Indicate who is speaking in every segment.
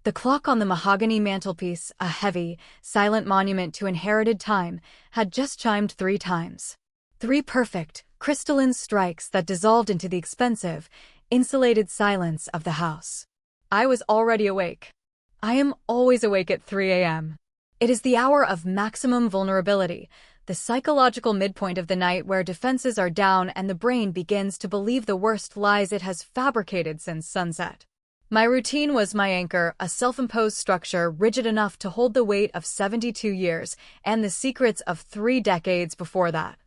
Speaker 1: The clock on the mahogany mantelpiece, a heavy, silent monument to inherited time, had just chimed 3 times. 3 perfect, crystalline strikes that dissolved into the expensive, insulated silence of the house. I was already awake. I am always awake at 3 a.m. It is the hour of maximum vulnerability, the psychological midpoint of the night where defenses are down and the brain begins to believe the worst lies it has fabricated since sunset. My routine was my anchor, a self-imposed structure rigid enough to hold the weight of 72 years and the secrets of 3 decades before that.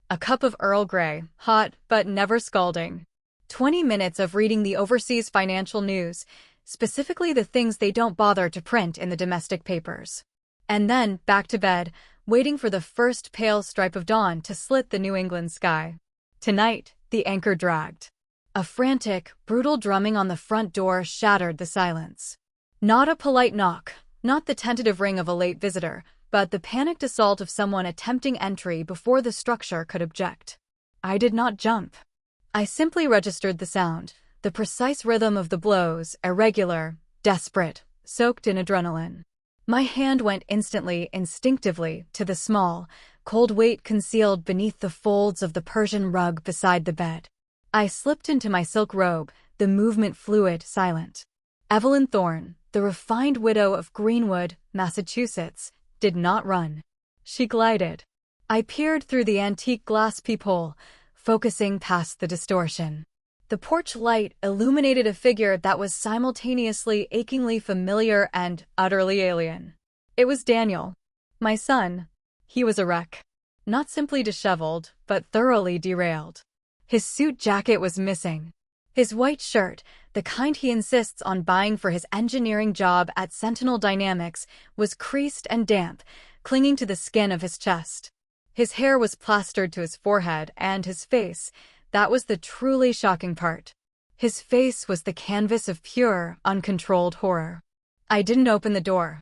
Speaker 1: A cup of Earl Grey, hot but never scalding. 20 minutes of reading the overseas financial news, specifically the things they don't bother to print in the domestic papers. And then back to bed, waiting for the first pale stripe of dawn to slit the New England sky. Tonight, the anchor dragged. A frantic, brutal drumming on the front door shattered the silence. Not a polite knock, not the tentative ring of a late visitor, but the panicked assault of someone attempting entry before the structure could object. I did not jump. I simply registered the sound, the precise rhythm of the blows, irregular, desperate, soaked in adrenaline. My hand went instantly, instinctively, to the small, cold weight concealed beneath the folds of the Persian rug beside the bed. I slipped into my silk robe, the movement fluid, silent. Evelyn Thorne, the refined widow of Greenwood, Massachusetts, did not run. She glided. I peered through the antique glass peephole, focusing past the distortion. The porch light illuminated a figure that was simultaneously achingly familiar and utterly alien. It was Daniel, my son. He was a wreck. Not simply disheveled, but thoroughly derailed. His suit jacket was missing. His white shirt, the kind he insists on buying for his engineering job at Sentinel Dynamics, was creased and damp, clinging to the skin of his chest. His hair was plastered to his forehead, and his face, that was the truly shocking part. His face was the canvas of pure, uncontrolled horror. I didn't open the door.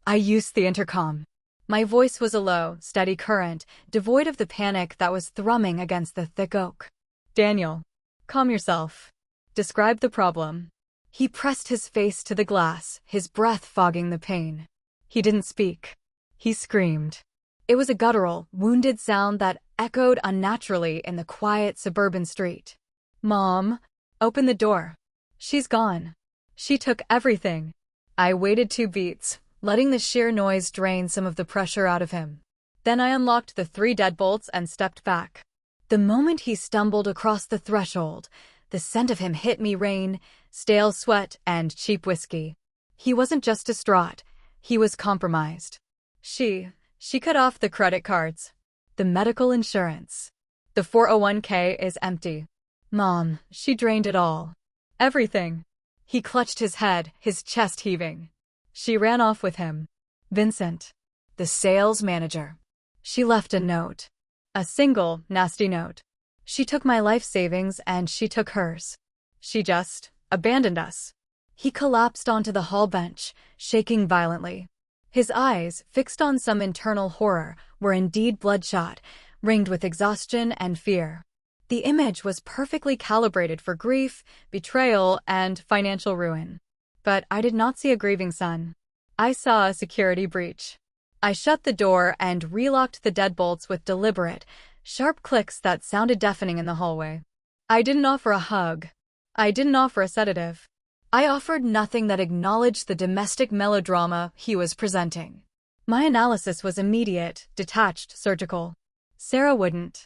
Speaker 1: I used the intercom. My voice was a low, steady current, devoid of the panic that was thrumming against the thick oak. Daniel, calm yourself. Describe the problem. He pressed his face to the glass, his breath fogging the pain. He didn't speak. He screamed. It was a guttural, wounded sound that echoed unnaturally in the quiet suburban street. Mom, open the door. She's gone. She took everything. I waited 2 beats, letting the sheer noise drain some of the pressure out of him. Then I unlocked the 3 deadbolts and stepped back. The moment he stumbled across the threshold, the scent of him hit me, rain, stale sweat, and cheap whiskey. He wasn't just distraught. He was compromised. She cut off the credit cards. The medical insurance. The 401k is empty. Mom, she drained it all. Everything. He clutched his head, his chest heaving. She ran off with him. Vincent, the sales manager. She left a note. A single, nasty note. She took my life savings and she took hers. She just abandoned us. He collapsed onto the hall bench, shaking violently. His eyes, fixed on some internal horror, were indeed bloodshot, ringed with exhaustion and fear. The image was perfectly calibrated for grief, betrayal, and financial ruin. But I did not see a grieving son. I saw a security breach. I shut the door and relocked the deadbolts with deliberate, sharp clicks that sounded deafening in the hallway. I didn't offer a hug. I didn't offer a sedative. I offered nothing that acknowledged the domestic melodrama he was presenting. My analysis was immediate, detached, surgical. Sarah wouldn't.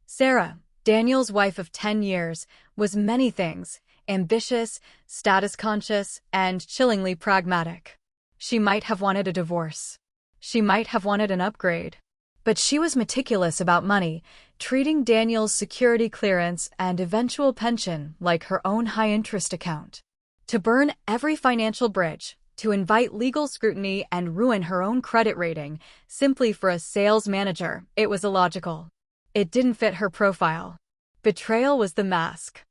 Speaker 1: Sarah, Daniel's wife of 10 years, was many things: ambitious, status-conscious, and chillingly pragmatic. She might have wanted a divorce. She might have wanted an upgrade. But she was meticulous about money, treating Daniel's security clearance and eventual pension like her own high-interest account. To burn every financial bridge, to invite legal scrutiny and ruin her own credit rating, simply for a sales manager, it was illogical. It didn't fit her profile. Betrayal was the mask.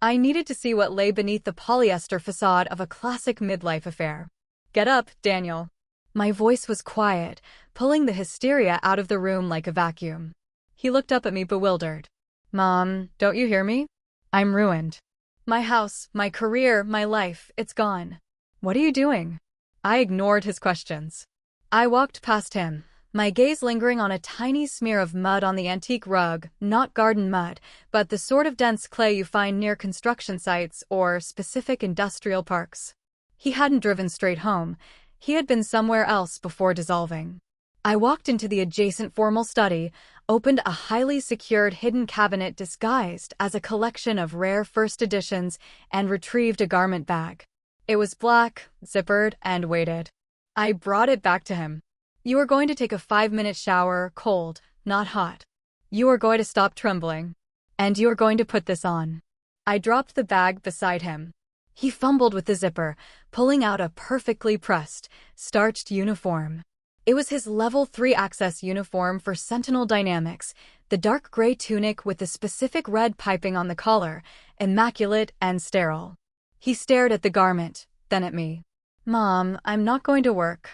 Speaker 1: I needed to see what lay beneath the polyester facade of a classic midlife affair. Get up, Daniel. My voice was quiet, pulling the hysteria out of the room like a vacuum. He looked up at me bewildered. Mom, don't you hear me? I'm ruined. My house, my career, my life, it's gone. What are you doing? I ignored his questions. I walked past him, my gaze lingering on a tiny smear of mud on the antique rug, not garden mud, but the sort of dense clay you find near construction sites or specific industrial parks. He hadn't driven straight home. He had been somewhere else before dissolving. I walked into the adjacent formal study, opened a highly secured hidden cabinet disguised as a collection of rare first editions, and retrieved a garment bag. It was black, zippered, and weighted. I brought it back to him. You are going to take a 5-minute shower, cold, not hot. You are going to stop trembling. And you are going to put this on. I dropped the bag beside him. He fumbled with the zipper, pulling out a perfectly pressed, starched uniform. It was his level 3 access uniform for Sentinel Dynamics, the dark gray tunic with the specific red piping on the collar, immaculate and sterile. He stared at the garment, then at me. Mom, I'm not going to work.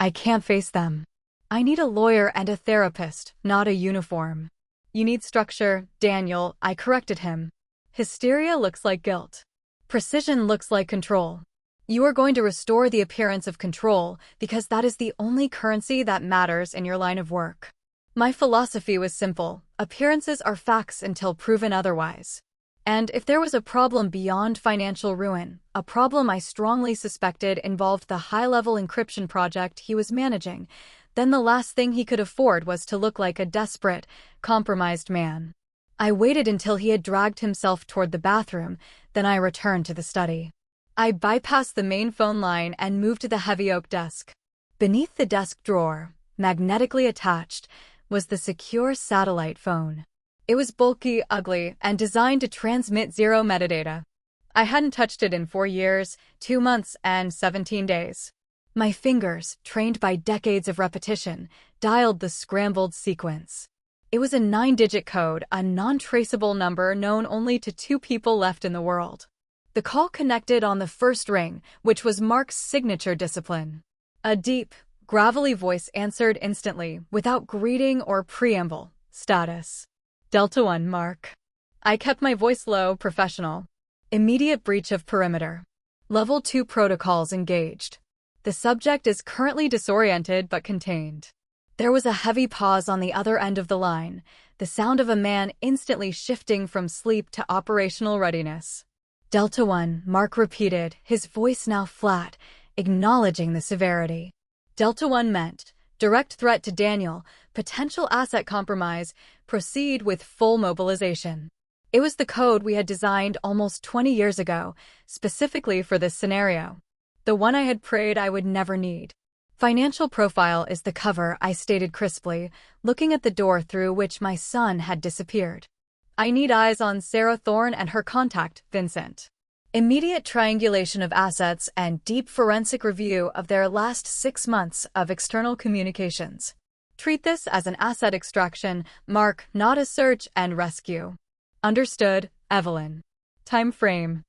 Speaker 1: I can't face them. I need a lawyer and a therapist, not a uniform. You need structure, Daniel, I corrected him. Hysteria looks like guilt. Precision looks like control. You are going to restore the appearance of control because that is the only currency that matters in your line of work. My philosophy was simple. Appearances are facts until proven otherwise. And if there was a problem beyond financial ruin, a problem I strongly suspected involved the high-level encryption project he was managing, then the last thing he could afford was to look like a desperate, compromised man. I waited until he had dragged himself toward the bathroom, then I returned to the study. I bypassed the main phone line and moved to the heavy oak desk. Beneath the desk drawer, magnetically attached, was the secure satellite phone. It was bulky, ugly, and designed to transmit zero metadata. I hadn't touched it in 4 years, 2 months, and 17 days. My fingers, trained by decades of repetition, dialed the scrambled sequence. It was a 9-digit code, a non-traceable number known only to 2 people left in the world. The call connected on the first ring, which was Mark's signature discipline. A deep, gravelly voice answered instantly, without greeting or preamble. Status. Delta 1, Mark. I kept my voice low, professional. Immediate breach of perimeter. Level 2 protocols engaged. The subject is currently disoriented but contained. There was a heavy pause on the other end of the line, the sound of a man instantly shifting from sleep to operational readiness. Delta 1, Mark repeated, his voice now flat, acknowledging the severity. Delta 1 meant, direct threat to Daniel, potential asset compromise, proceed with full mobilization. It was the code we had designed almost 20 years ago, specifically for this scenario. The one I had prayed I would never need. Financial profile is the cover, I stated crisply, looking at the door through which my son had disappeared. I need eyes on Sarah Thorne and her contact, Vincent. Immediate triangulation of assets and deep forensic review of their last 6 months of external communications. Treat this as an asset extraction, Mark, not a search and rescue. Understood, Evelyn. Time frame.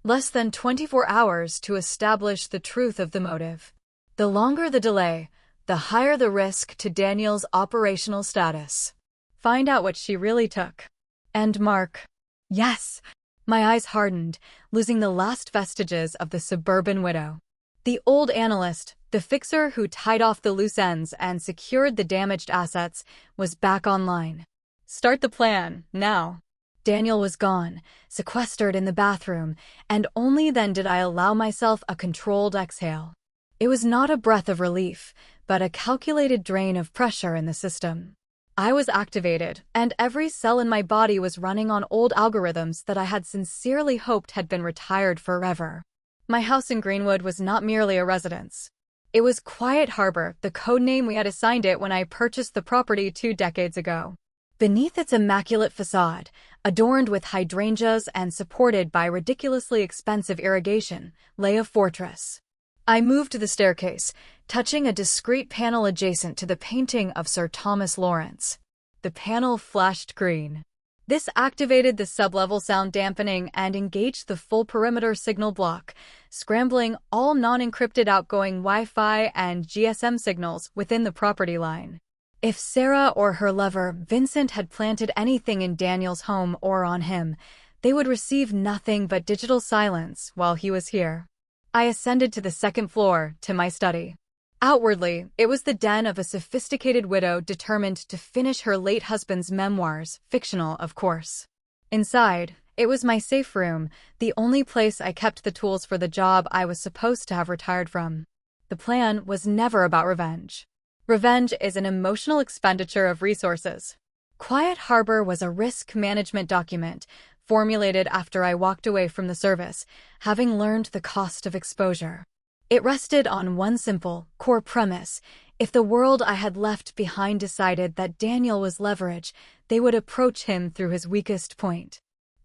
Speaker 1: Less than 24 hours to establish the truth of the motive. The longer the delay, the higher the risk to Daniel's operational status. Find out what she really took. And Mark. Yes. My eyes hardened, losing the last vestiges of the suburban widow. The old analyst, the fixer who tied off the loose ends and secured the damaged assets, was back online. Start the plan, now. Daniel was gone, sequestered in the bathroom, and only then did I allow myself a controlled exhale. It was not a breath of relief, but a calculated drain of pressure in the system. I was activated, and every cell in my body was running on old algorithms that I had sincerely hoped had been retired forever. My house in Greenwood was not merely a residence. It was Quiet Harbor, the codename we had assigned it when I purchased the property 2 decades ago. Beneath its immaculate facade, adorned with hydrangeas and supported by ridiculously expensive irrigation, lay a fortress. I moved to the staircase, touching a discreet panel adjacent to the painting of Sir Thomas Lawrence. The panel flashed green. This activated the sublevel sound dampening and engaged the full perimeter signal block, scrambling all non-encrypted outgoing Wi-Fi and GSM signals within the property line. If Sarah or her lover, Vincent, had planted anything in Daniel's home or on him, they would receive nothing but digital silence while he was here. I ascended to the second floor, to my study. Outwardly, it was the den of a sophisticated widow determined to finish her late husband's memoirs, fictional, of course. Inside, it was my safe room, the only place I kept the tools for the job I was supposed to have retired from. The plan was never about revenge. Revenge is an emotional expenditure of resources. Quiet Harbor was a risk management document formulated after I walked away from the service, having learned the cost of exposure. It rested on one simple, core premise. If the world I had left behind decided that Daniel was leverage, they would approach him through his weakest point.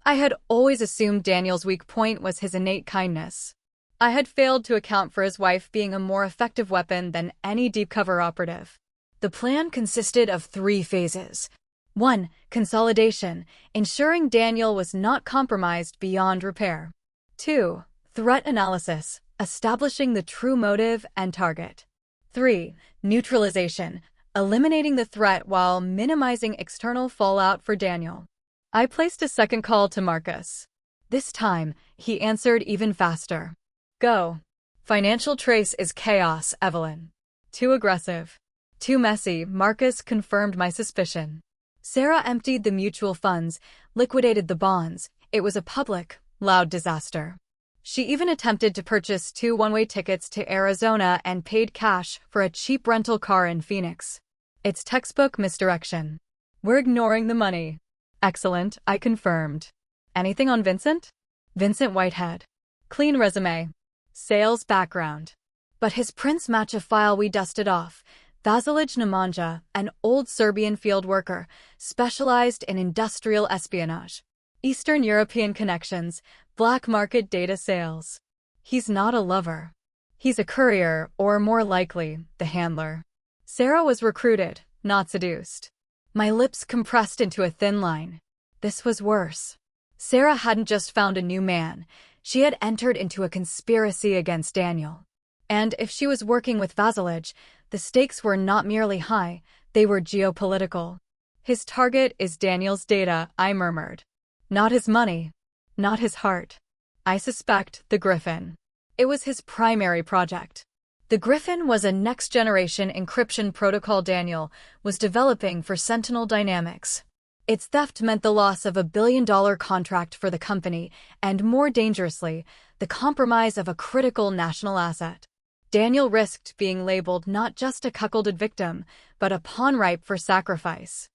Speaker 1: I had always assumed Daniel's weak point was his innate kindness. I had failed to account for his wife being a more effective weapon than any deep-cover operative. The plan consisted of 3 phases. 1. Consolidation, ensuring Daniel was not compromised beyond repair. 2. Threat analysis, establishing the true motive and target. 3. Neutralization, eliminating the threat while minimizing external fallout for Daniel. I placed a second call to Marcus. This time, he answered even faster. Go. Financial trace is chaos, Evelyn. Too aggressive. Too messy, Marcus confirmed my suspicion. Sarah emptied the mutual funds, liquidated the bonds. It was a public, loud disaster. She even attempted to purchase 2 one-way tickets to Arizona and paid cash for a cheap rental car in Phoenix. It's textbook misdirection. We're ignoring the money. Excellent, I confirmed. Anything on Vincent? Vincent Whitehead. Clean resume. Sales background. But his prints match a file we dusted off. Vasilij Nemanja, an old Serbian field worker, specialized in industrial espionage. Eastern European connections, black market data sales. He's not a lover. He's a courier, or more likely, the handler. Sarah was recruited, not seduced. My lips compressed into a thin line. This was worse. Sarah hadn't just found a new man. She had entered into a conspiracy against Daniel. And if she was working with Vasilij, the stakes were not merely high, they were geopolitical. His target is Daniel's data, I murmured. Not his money. Not his heart. I suspect the Griffin. It was his primary project. The Griffin was a next-generation encryption protocol Daniel was developing for Sentinel Dynamics. Its theft meant the loss of $1 billion contract for the company, and more dangerously, the compromise of a critical national asset. Daniel risked being labeled not just a cuckolded victim, but a pawn ripe for sacrifice.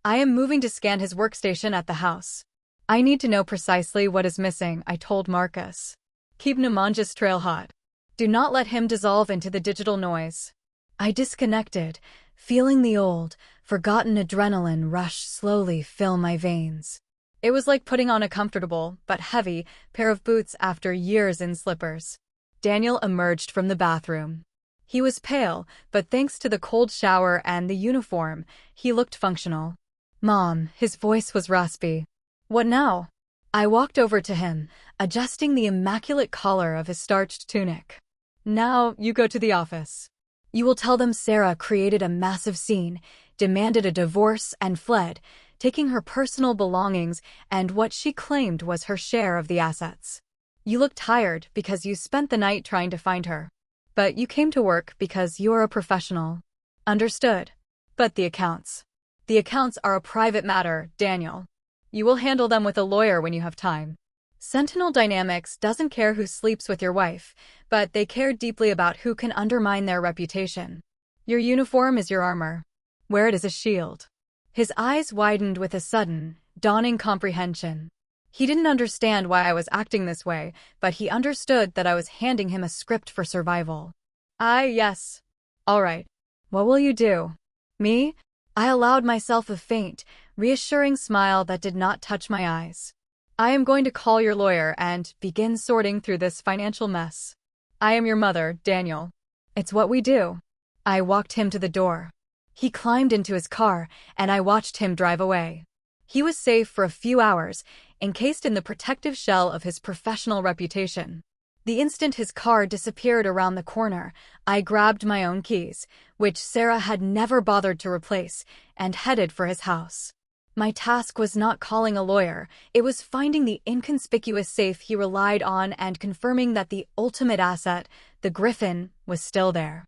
Speaker 1: I am moving to scan his workstation at the house. I need to know precisely what is missing, I told Marcus. Keep Nemanja's trail hot. Do not let him dissolve into the digital noise. I disconnected, feeling the old, forgotten adrenaline rush slowly fill my veins. It was like putting on a comfortable, but heavy, pair of boots after years in slippers. Daniel emerged from the bathroom. He was pale, but thanks to the cold shower and the uniform, he looked functional. Mom, his voice was raspy. What now? I walked over to him, adjusting the immaculate collar of his starched tunic. Now, you go to the office. You will tell them Sarah created a massive scene, demanded a divorce and fled, taking her personal belongings and what she claimed was her share of the assets. You look tired because you spent the night trying to find her. But you came to work because you're a professional. Understood. But the accounts. The accounts are a private matter, Daniel. You will handle them with a lawyer when you have time. Sentinel Dynamics doesn't care who sleeps with your wife, but they care deeply about who can undermine their reputation. Your uniform is your armor. Wear it as a shield. His eyes widened with a sudden, dawning comprehension. He didn't understand why I was acting this way, but he understood that I was handing him a script for survival. Yes. All right. What will you do? Me? I allowed myself a faint, reassuring smile that did not touch my eyes. I am going to call your lawyer and begin sorting through this financial mess. I am your mother, Daniel. It's what we do. I walked him to the door. He climbed into his car, and I watched him drive away. He was safe for a few hours, encased in the protective shell of his professional reputation. The instant his car disappeared around the corner, I grabbed my own keys, which Sarah had never bothered to replace, and headed for his house. My task was not calling a lawyer, it was finding the inconspicuous safe he relied on and confirming that the ultimate asset, the griffin, was still there.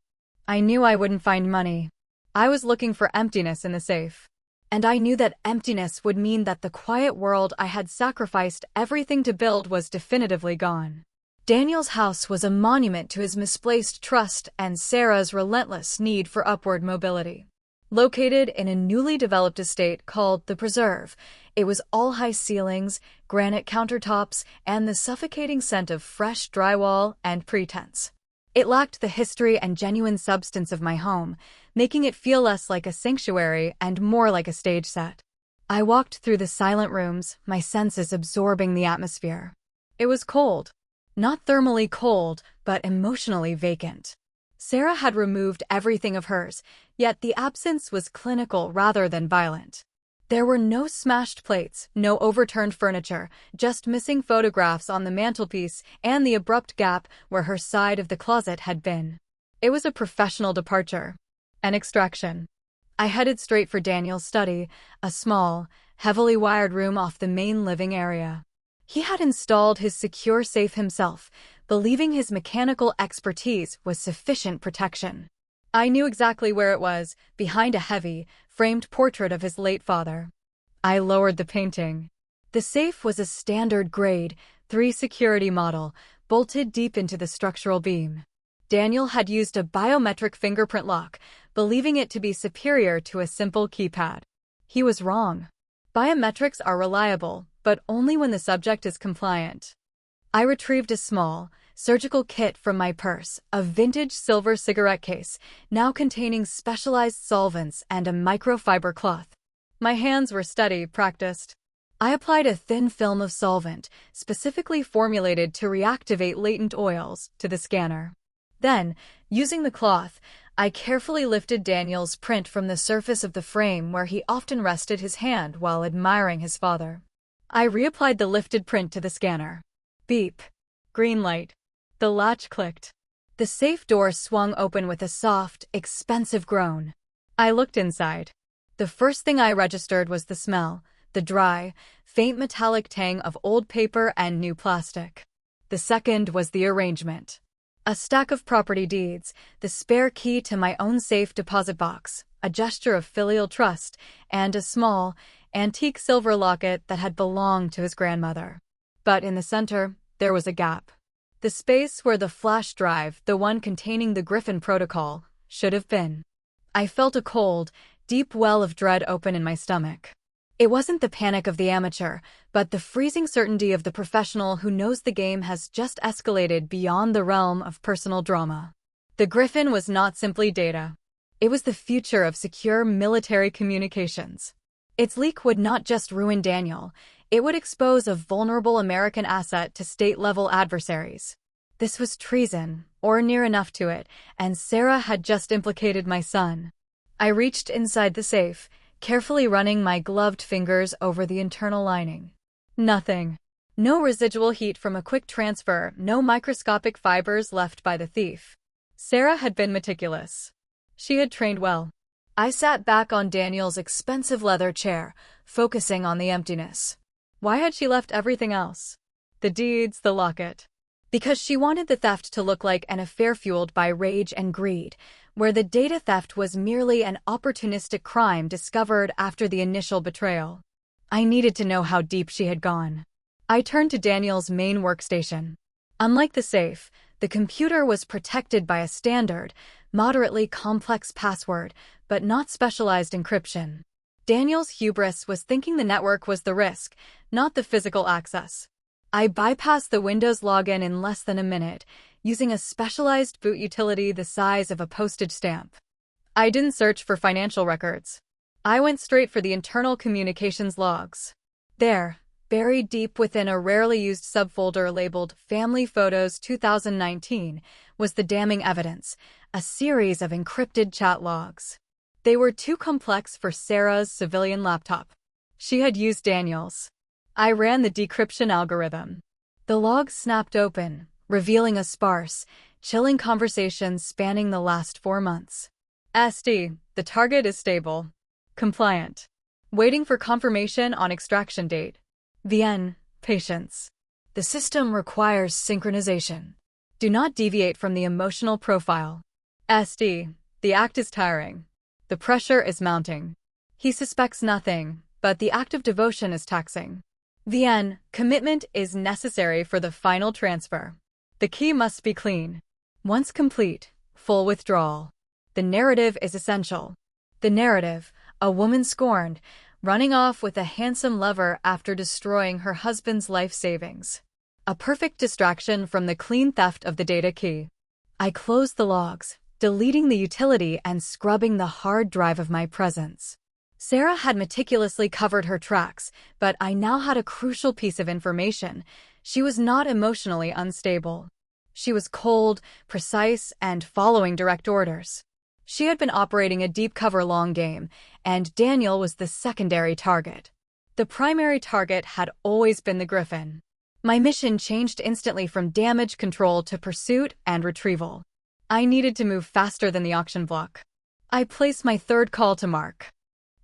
Speaker 1: I knew I wouldn't find money. I was looking for emptiness in the safe. And I knew that emptiness would mean that the quiet world I had sacrificed everything to build was definitively gone. Daniel's house was a monument to his misplaced trust and Sarah's relentless need for upward mobility. Located in a newly developed estate called The Preserve, it was all high ceilings, granite countertops, and the suffocating scent of fresh drywall and pretense. It lacked the history and genuine substance of my home, making it feel less like a sanctuary and more like a stage set. I walked through the silent rooms, my senses absorbing the atmosphere. It was cold. Not thermally cold, but emotionally vacant. Sarah had removed everything of hers, yet the absence was clinical rather than violent. There were no smashed plates, no overturned furniture, just missing photographs on the mantelpiece and the abrupt gap where her side of the closet had been. It was a professional departure. An extraction. I headed straight for Daniel's study, a small, heavily wired room off the main living area. He had installed his secure safe himself, believing his mechanical expertise was sufficient protection. I knew exactly where it was, behind a heavy, framed portrait of his late father. I lowered the painting. The safe was a standard grade, 3 security model, bolted deep into the structural beam. Daniel had used a biometric fingerprint lock, believing it to be superior to a simple keypad. He was wrong. Biometrics are reliable, but only when the subject is compliant. I retrieved a small, surgical kit from my purse, a vintage silver cigarette case, now containing specialized solvents and a microfiber cloth. My hands were steady, practiced. I applied a thin film of solvent, specifically formulated to reactivate latent oils, to the scanner. Then, using the cloth, I carefully lifted Daniel's print from the surface of the frame where he often rested his hand while admiring his father. I reapplied the lifted print to the scanner. Beep. Green light. The latch clicked. The safe door swung open with a soft, expensive groan. I looked inside. The first thing I registered was the smell, the dry, faint metallic tang of old paper and new plastic. The second was the arrangement. A stack of property deeds, the spare key to my own safe deposit box, a gesture of filial trust, and a small, antique silver locket that had belonged to his grandmother. But in the center, there was a gap. The space where the flash drive, the one containing the Griffin protocol, should have been. I felt a cold, deep well of dread open in my stomach. It wasn't the panic of the amateur, but the freezing certainty of the professional who knows the game has just escalated beyond the realm of personal drama. The Griffin was not simply data. It was the future of secure military communications. Its leak would not just ruin Daniel, it would expose a vulnerable American asset to state-level adversaries. This was treason, or near enough to it, and Sarah had just implicated my son. I reached inside the safe, carefully running my gloved fingers over the internal lining. Nothing. No residual heat from a quick transfer, no microscopic fibers left by the thief. Sarah had been meticulous. She had trained well. I sat back on Daniel's expensive leather chair, focusing on the emptiness. Why had she left everything else? The deeds, the locket. Because she wanted the theft to look like an affair fueled by rage and greed, where the data theft was merely an opportunistic crime discovered after the initial betrayal. I needed to know how deep she had gone. I turned to Daniel's main workstation. Unlike the safe, the computer was protected by a standard, moderately complex password, but not specialized encryption. Daniel's hubris was thinking the network was the risk, not the physical access. I bypassed the Windows login in less than a minute, using a specialized boot utility the size of a postage stamp. I didn't search for financial records. I went straight for the internal communications logs. There, buried deep within a rarely used subfolder labeled Family Photos 2019, was the damning evidence, a series of encrypted chat logs. They were too complex for Sarah's civilian laptop. She had used Daniel's. I ran the decryption algorithm. The logs snapped open, revealing a sparse, chilling conversation spanning the last 4 months. SD, the target is stable. Compliant. Waiting for confirmation on extraction date. VN, patience. The system requires synchronization. Do not deviate from the emotional profile. SD, the act is tiring. The pressure is mounting. He suspects nothing, but the act of devotion is taxing. VN, commitment is necessary for the final transfer. The key must be clean. Once complete, full withdrawal. The narrative is essential. The narrative, a woman scorned, running off with a handsome lover after destroying her husband's life savings. A perfect distraction from the clean theft of the data key. I closed the logs, deleting the utility and scrubbing the hard drive of my presence. Sarah had meticulously covered her tracks, but I now had a crucial piece of information. She was not emotionally unstable. She was cold, precise, and following direct orders. She had been operating a deep-cover long game, and Daniel was the secondary target. The primary target had always been the Griffin. My mission changed instantly from damage control to pursuit and retrieval. I needed to move faster than the auction block. I placed my third call to Mark.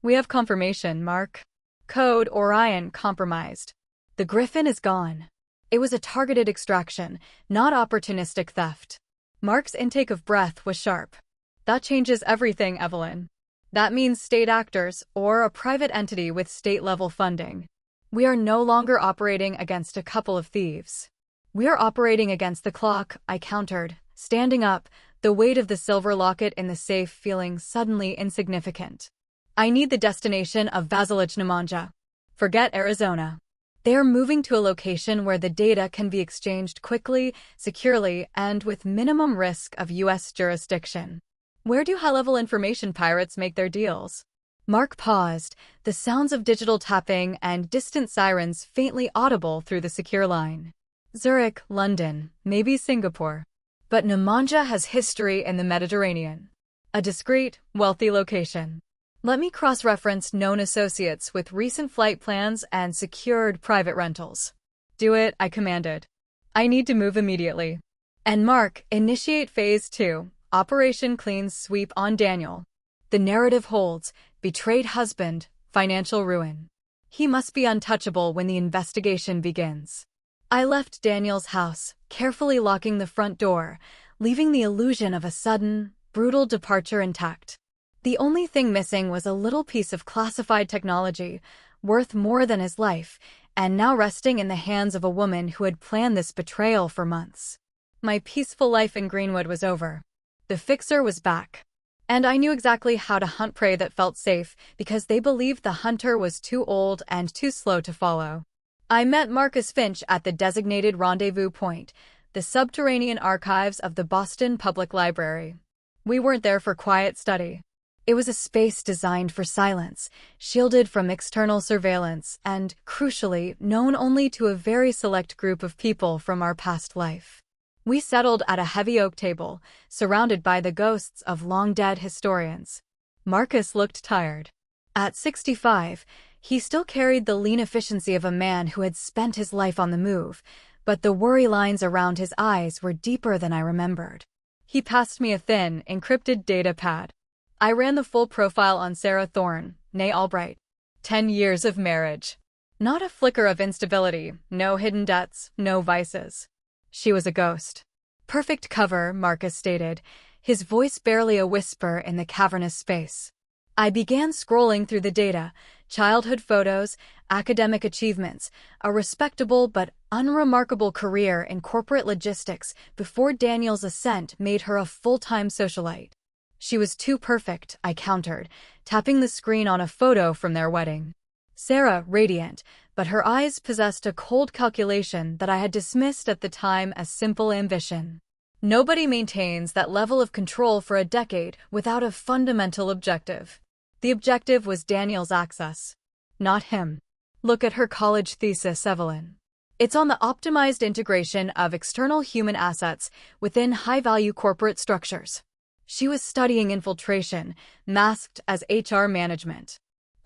Speaker 1: We have confirmation, Mark. Code Orion compromised. The Griffin is gone. It was a targeted extraction, not opportunistic theft. Mark's intake of breath was sharp. That changes everything, Evelyn. That means state actors, or a private entity with state-level funding. We are no longer operating against a couple of thieves. We are operating against the clock, I countered, standing up, the weight of the silver locket in the safe feeling suddenly insignificant. I need the destination of Vasilic Nemanja. Forget Arizona. They are moving to a location where the data can be exchanged quickly, securely, and with minimum risk of U.S. jurisdiction. Where do high-level information pirates make their deals? Mark paused, the sounds of digital tapping and distant sirens faintly audible through the secure line. Zurich, London, maybe Singapore. But Nemanja has history in the Mediterranean. A discreet, wealthy location. Let me cross-reference known associates with recent flight plans and secured private rentals. Do it, I commanded. I need to move immediately. And Mark, initiate Phase 2, Operation Clean Sweep on Daniel. The narrative holds, betrayed husband, financial ruin. He must be untouchable when the investigation begins. I left Daniel's house, carefully locking the front door, leaving the illusion of a sudden, brutal departure intact. The only thing missing was a little piece of classified technology, worth more than his life, and now resting in the hands of a woman who had planned this betrayal for months. My peaceful life in Greenwood was over. The fixer was back. And I knew exactly how to hunt prey that felt safe, because they believed the hunter was too old and too slow to follow. I met Marcus Finch at the designated rendezvous point, the subterranean archives of the Boston Public Library. We weren't there for quiet study. It was a space designed for silence, shielded from external surveillance, and, crucially, known only to a very select group of people from our past life. We settled at a heavy oak table, surrounded by the ghosts of long-dead historians. Marcus looked tired. At 65, he still carried the lean efficiency of a man who had spent his life on the move, but the worry lines around his eyes were deeper than I remembered. He passed me a thin, encrypted data pad. I ran the full profile on Sarah Thorne, née Albright. 10 years of marriage. Not a flicker of instability, no hidden debts, no vices. She was a ghost. Perfect cover, Marcus stated, his voice barely a whisper in the cavernous space. I began scrolling through the data, childhood photos, academic achievements, a respectable but unremarkable career in corporate logistics before Daniel's ascent made her a full-time socialite. She was too perfect, I countered, tapping the screen on a photo from their wedding. Sarah, radiant, but her eyes possessed a cold calculation that I had dismissed at the time as simple ambition. Nobody maintains that level of control for a decade without a fundamental objective. The objective was Daniel's access, not him. Look at her college thesis, Evelyn. It's on the optimized integration of external human assets within high-value corporate structures. She was studying infiltration, masked as HR management.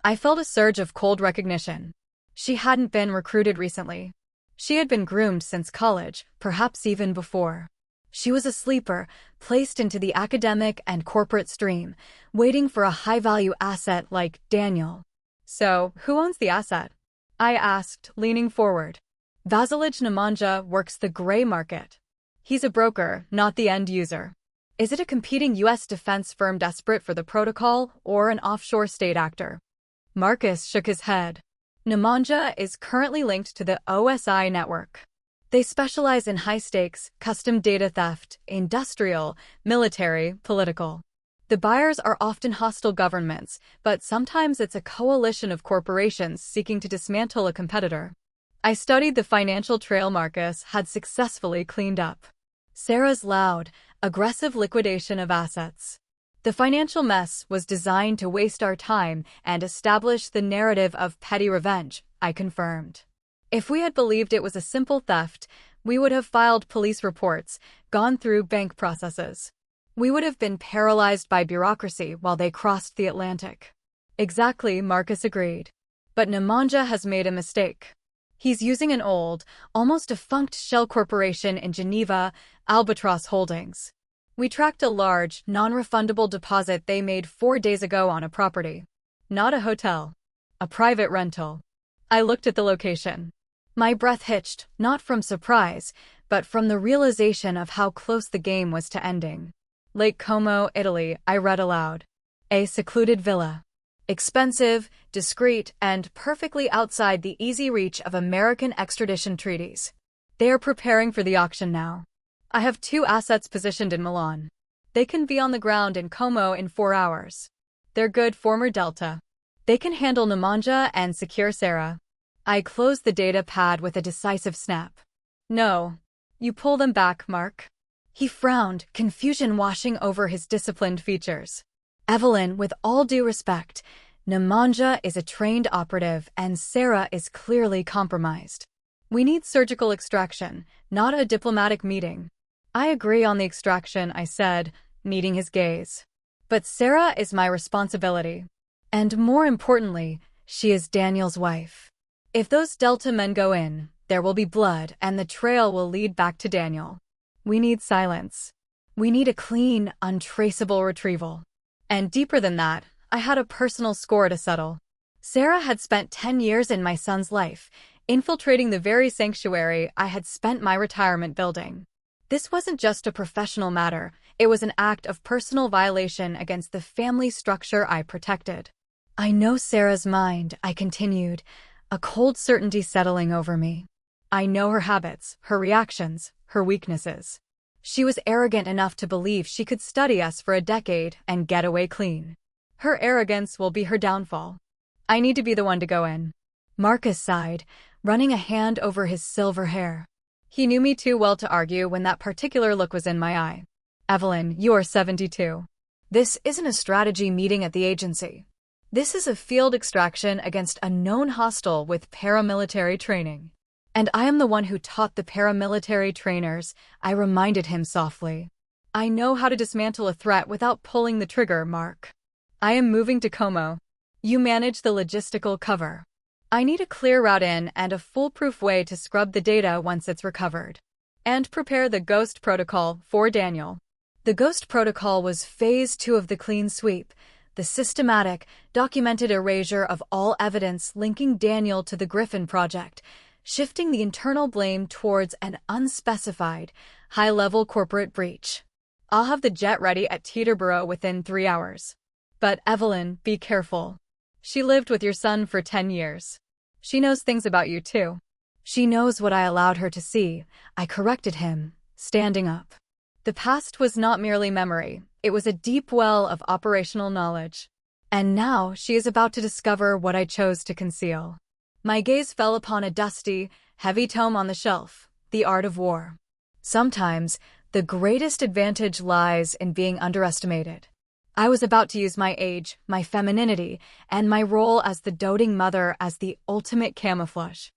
Speaker 1: I felt a surge of cold recognition. She hadn't been recruited recently. She had been groomed since college, perhaps even before. She was a sleeper, placed into the academic and corporate stream, waiting for a high-value asset like Daniel. So, who owns the asset? I asked, leaning forward. Vasilij Nemanja works the gray market. He's a broker, not the end user. Is it a competing U.S. defense firm desperate for the protocol, or an offshore state actor? Marcus shook his head. Nemanja is currently linked to the OSI network. They specialize in high-stakes, custom data theft, industrial, military, political. The buyers are often hostile governments, but sometimes it's a coalition of corporations seeking to dismantle a competitor. I studied the financial trail Marcus had successfully cleaned up. Sarah's loud, aggressive liquidation of assets. The financial mess was designed to waste our time and establish the narrative of petty revenge, I confirmed. If we had believed it was a simple theft, we would have filed police reports, gone through bank processes. We would have been paralyzed by bureaucracy while they crossed the Atlantic. Exactly, Marcus agreed. But Nemanja has made a mistake. He's using an old, almost defunct shell corporation in Geneva, Albatross Holdings. We tracked a large, non-refundable deposit they made 4 days ago on a property. Not a hotel. A private rental. I looked at the location. My breath hitched, not from surprise, but from the realization of how close the game was to ending. Lake Como, Italy, I read aloud. A secluded villa. Expensive, discreet, and perfectly outside the easy reach of American extradition treaties. They are preparing for the auction now. I have 2 assets positioned in Milan. They can be on the ground in Como in 4 hours. They're good former Delta. They can handle Nemanja and secure Sarah. I closed the data pad with a decisive snap. No. You pull them back, Mark. He frowned, confusion washing over his disciplined features. Evelyn, with all due respect, Nemanja is a trained operative and Sarah is clearly compromised. We need surgical extraction, not a diplomatic meeting. I agree on the extraction, I said, meeting his gaze. But Sarah is my responsibility. And more importantly, she is Daniel's wife. If those Delta men go in, there will be blood and the trail will lead back to Daniel. We need silence. We need a clean, untraceable retrieval. And deeper than that, I had a personal score to settle. Sarah had spent 10 years in my son's life, infiltrating the very sanctuary I had spent my retirement building. This wasn't just a professional matter, it was an act of personal violation against the family structure I protected. I know Sarah's mind, I continued, a cold certainty settling over me. I know her habits, her reactions, her weaknesses. She was arrogant enough to believe she could study us for a decade and get away clean. Her arrogance will be her downfall. I need to be the one to go in. Marcus sighed, running a hand over his silver hair. He knew me too well to argue when that particular look was in my eye. Evelyn, you're 72. This isn't a strategy meeting at the agency. This is a field extraction against a known hostile with paramilitary training. And I am the one who taught the paramilitary trainers, I reminded him softly. I know how to dismantle a threat without pulling the trigger, Mark. I am moving to Como. You manage the logistical cover. I need a clear route in and a foolproof way to scrub the data once it's recovered. And prepare the Ghost Protocol for Daniel. The Ghost Protocol was phase 2 of the clean sweep, the systematic, documented erasure of all evidence linking Daniel to the Griffin project, shifting the internal blame towards an unspecified, high-level corporate breach. I'll have the jet ready at Teterboro within 3 hours. But Evelyn, be careful. She lived with your son for 10 years. She knows things about you too. She knows what I allowed her to see, I corrected him, standing up. The past was not merely memory, it was a deep well of operational knowledge. And now she is about to discover what I chose to conceal. My gaze fell upon a dusty, heavy tome on the shelf, The Art of War. Sometimes, the greatest advantage lies in being underestimated. I was about to use my age, my femininity, and my role as the doting mother as the ultimate camouflage.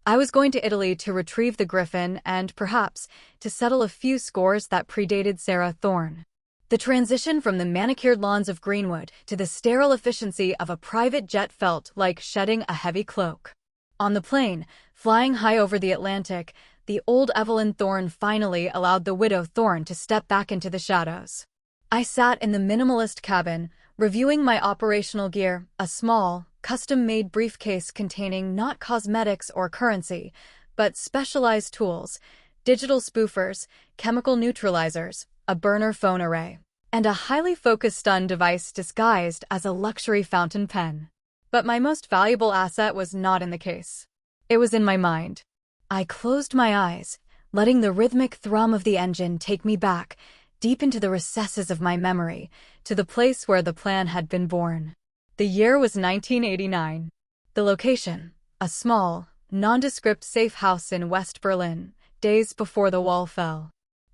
Speaker 1: I was going to Italy to retrieve the Griffin and, perhaps, to settle a few scores that predated Sarah Thorne. The transition from the manicured lawns of Greenwood to the sterile efficiency of a private jet felt like shedding a heavy cloak. On the plane, flying high over the Atlantic, the old Evelyn Thorne finally allowed the widow Thorne to step back into the shadows. I sat in the minimalist cabin, reviewing my operational gear, a small, custom-made briefcase containing not cosmetics or currency, but specialized tools, digital spoofers, chemical neutralizers, a burner phone array, and a highly focused stun device disguised as a luxury fountain pen. But my most valuable asset was not in the case. It was in my mind. I closed my eyes, letting the rhythmic thrum of the engine take me back, deep into the recesses of my memory, to the place where the plan had been born. The year was 1989. The location, a small, nondescript safe house in West Berlin, days before the wall fell.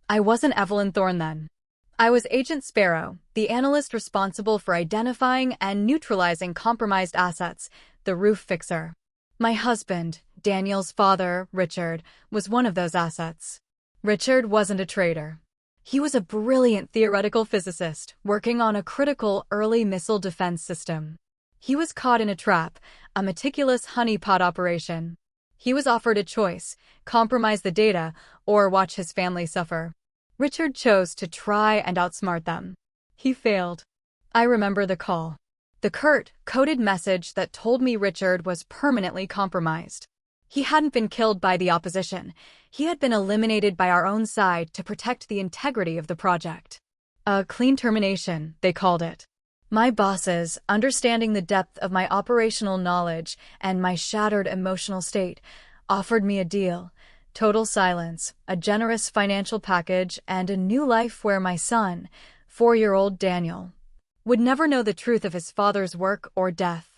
Speaker 1: I wasn't Evelyn Thorne then. I was Agent Sparrow, the analyst responsible for identifying and neutralizing compromised assets, the roof fixer. My husband, Daniel's father, Richard, was one of those assets. Richard wasn't a traitor. He was a brilliant theoretical physicist working on a critical early missile defense system. He was caught in a trap, a meticulous honeypot operation. He was offered a choice: compromise the data or watch his family suffer. Richard chose to try and outsmart them. He failed. I remember the call. The curt, coded message that told me Richard was permanently compromised. He hadn't been killed by the opposition. He had been eliminated by our own side to protect the integrity of the project. A clean termination, they called it. My bosses, understanding the depth of my operational knowledge and my shattered emotional state, offered me a deal: total silence, a generous financial package, and a new life where my son, 4-year-old Daniel, would never know the truth of his father's work or death.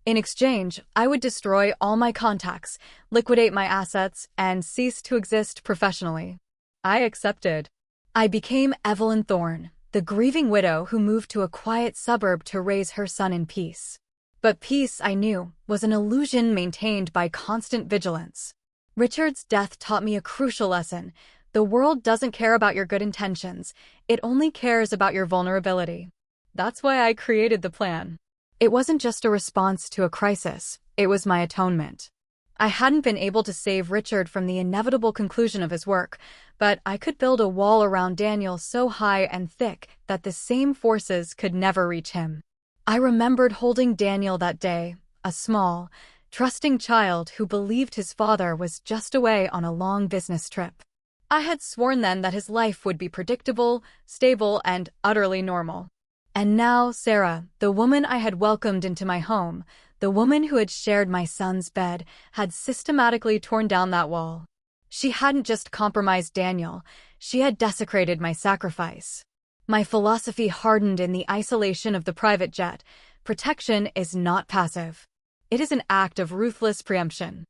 Speaker 1: In exchange, I would destroy all my contacts, liquidate my assets, and cease to exist professionally. I accepted. I became Evelyn Thorne, the grieving widow who moved to a quiet suburb to raise her son in peace. But peace, I knew, was an illusion maintained by constant vigilance. Richard's death taught me a crucial lesson: the world doesn't care about your good intentions, it only cares about your vulnerability. That's why I created the plan. It wasn't just a response to a crisis, it was my atonement. I hadn't been able to save Richard from the inevitable conclusion of his work, but I could build a wall around Daniel so high and thick that the same forces could never reach him. I remembered holding Daniel that day, a small, trusting child who believed his father was just away on a long business trip. I had sworn then that his life would be predictable, stable, and utterly normal. And now Sarah, the woman I had welcomed into my home, the woman who had shared my son's bed, had systematically torn down that wall. She hadn't just compromised Daniel, she had desecrated my sacrifice. My philosophy hardened in the isolation of the private jet: protection is not passive. It is an act of ruthless preemption.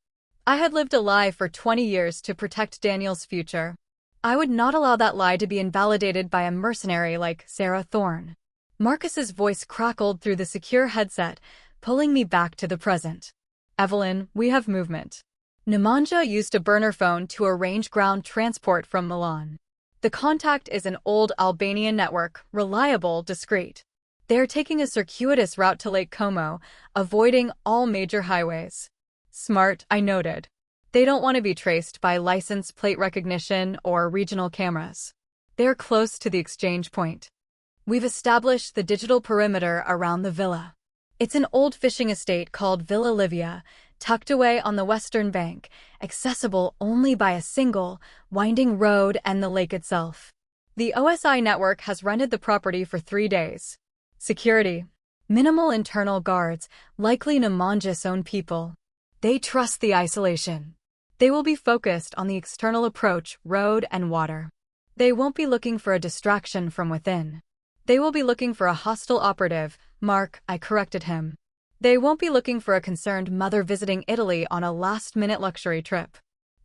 Speaker 1: I had lived a lie for 20 years to protect Daniel's future. I would not allow that lie to be invalidated by a mercenary like Sarah Thorne. Marcus's voice crackled through the secure headset, pulling me back to the present. Evelyn, we have movement. Nemanja used a burner phone to arrange ground transport from Milan. The contact is an old Albanian network, reliable, discreet. They are taking a circuitous route to Lake Como, avoiding all major highways. Smart, I noted. They don't want to be traced by license plate recognition or regional cameras. They're close to the exchange point. We've established the digital perimeter around the villa. It's an old fishing estate called Villa Livia, tucked away on the western bank, accessible only by a single, winding road and the lake itself. The OSI network has rented the property for 3 days. Security: minimal internal guards, likely Nemanja's own people. They trust the isolation. They will be focused on the external approach, road and water. They won't be looking for a distraction from within. They will be looking for a hostile operative. Mark, I corrected him. They won't be looking for a concerned mother visiting Italy on a last-minute luxury trip.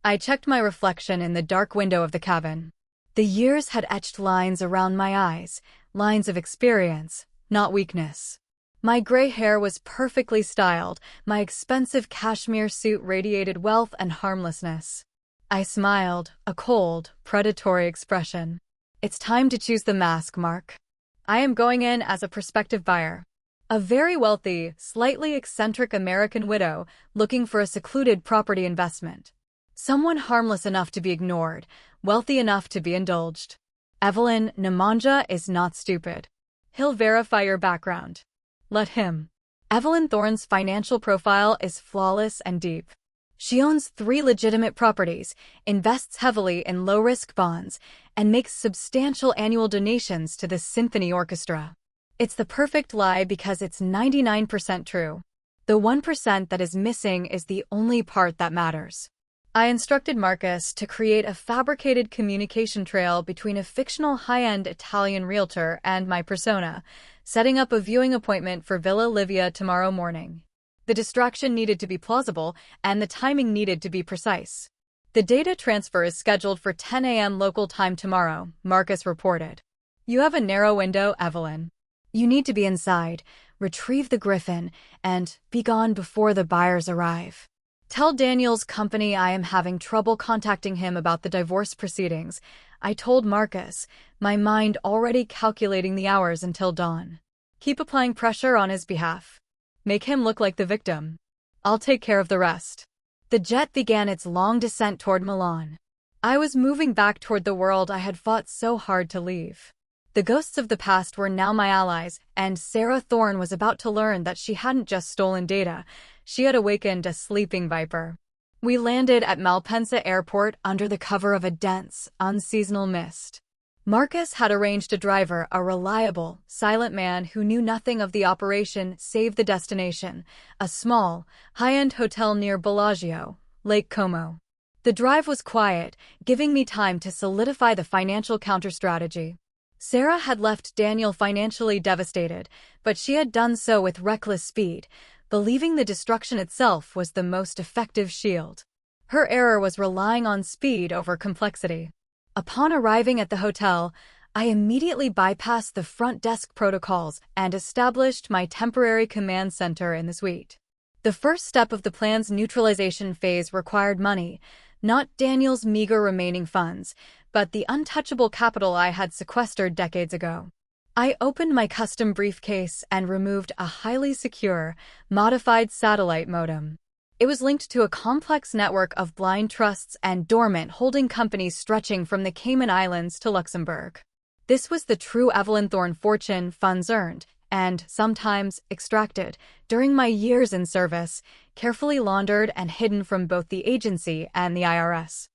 Speaker 1: I checked my reflection in the dark window of the cabin. The years had etched lines around my eyes, lines of experience, not weakness. My gray hair was perfectly styled, my expensive cashmere suit radiated wealth and harmlessness. I smiled, a cold, predatory expression. It's time to choose the mask, Mark. I am going in as a prospective buyer. A very wealthy, slightly eccentric American widow looking for a secluded property investment. Someone harmless enough to be ignored, wealthy enough to be indulged. Evelyn, Nemanja is not stupid. He'll verify your background. Let him. Evelyn Thorne's financial profile is flawless and deep. She owns 3 legitimate properties, invests heavily in low-risk bonds, and makes substantial annual donations to the symphony orchestra. It's the perfect lie because it's 99% true. The 1% that is missing is the only part that matters. I instructed Marcus to create a fabricated communication trail between a fictional high-end Italian realtor and my persona, setting up a viewing appointment for Villa Livia tomorrow morning. The distraction needed to be plausible, and the timing needed to be precise. The data transfer is scheduled for 10 a.m. local time tomorrow, Marcus reported. You have a narrow window, Evelyn. You need to be inside, retrieve the griffin, and be gone before the buyers arrive. Tell Daniel's company I am having trouble contacting him about the divorce proceedings, I told Marcus, my mind already calculating the hours until dawn. Keep applying pressure on his behalf. Make him look like the victim. I'll take care of the rest. The jet began its long descent toward Milan. I was moving back toward the world I had fought so hard to leave. The ghosts of the past were now my allies, and Sarah Thorne was about to learn that she hadn't just stolen data, she had awakened a sleeping viper. We landed at Malpensa Airport under the cover of a dense, unseasonal mist. Marcus had arranged a driver, a reliable, silent man who knew nothing of the operation save the destination, a small, high-end hotel near Bellagio, Lake Como. The drive was quiet, giving me time to solidify the financial counter-strategy. Sarah had left Daniel financially devastated, but she had done so with reckless speed, believing the destruction itself was the most effective shield. Her error was relying on speed over complexity. Upon arriving at the hotel, I immediately bypassed the front desk protocols and established my temporary command center in the suite. The first step of the plan's neutralization phase required money, not Daniel's meager remaining funds, but the untouchable capital I had sequestered decades ago. I opened my custom briefcase and removed a highly secure, modified satellite modem. It was linked to a complex network of blind trusts and dormant holding companies stretching from the Cayman Islands to Luxembourg. This was the true Evelyn Thorne fortune, funds earned, and, sometimes, extracted, during my years in service, carefully laundered and hidden from both the agency and the IRS.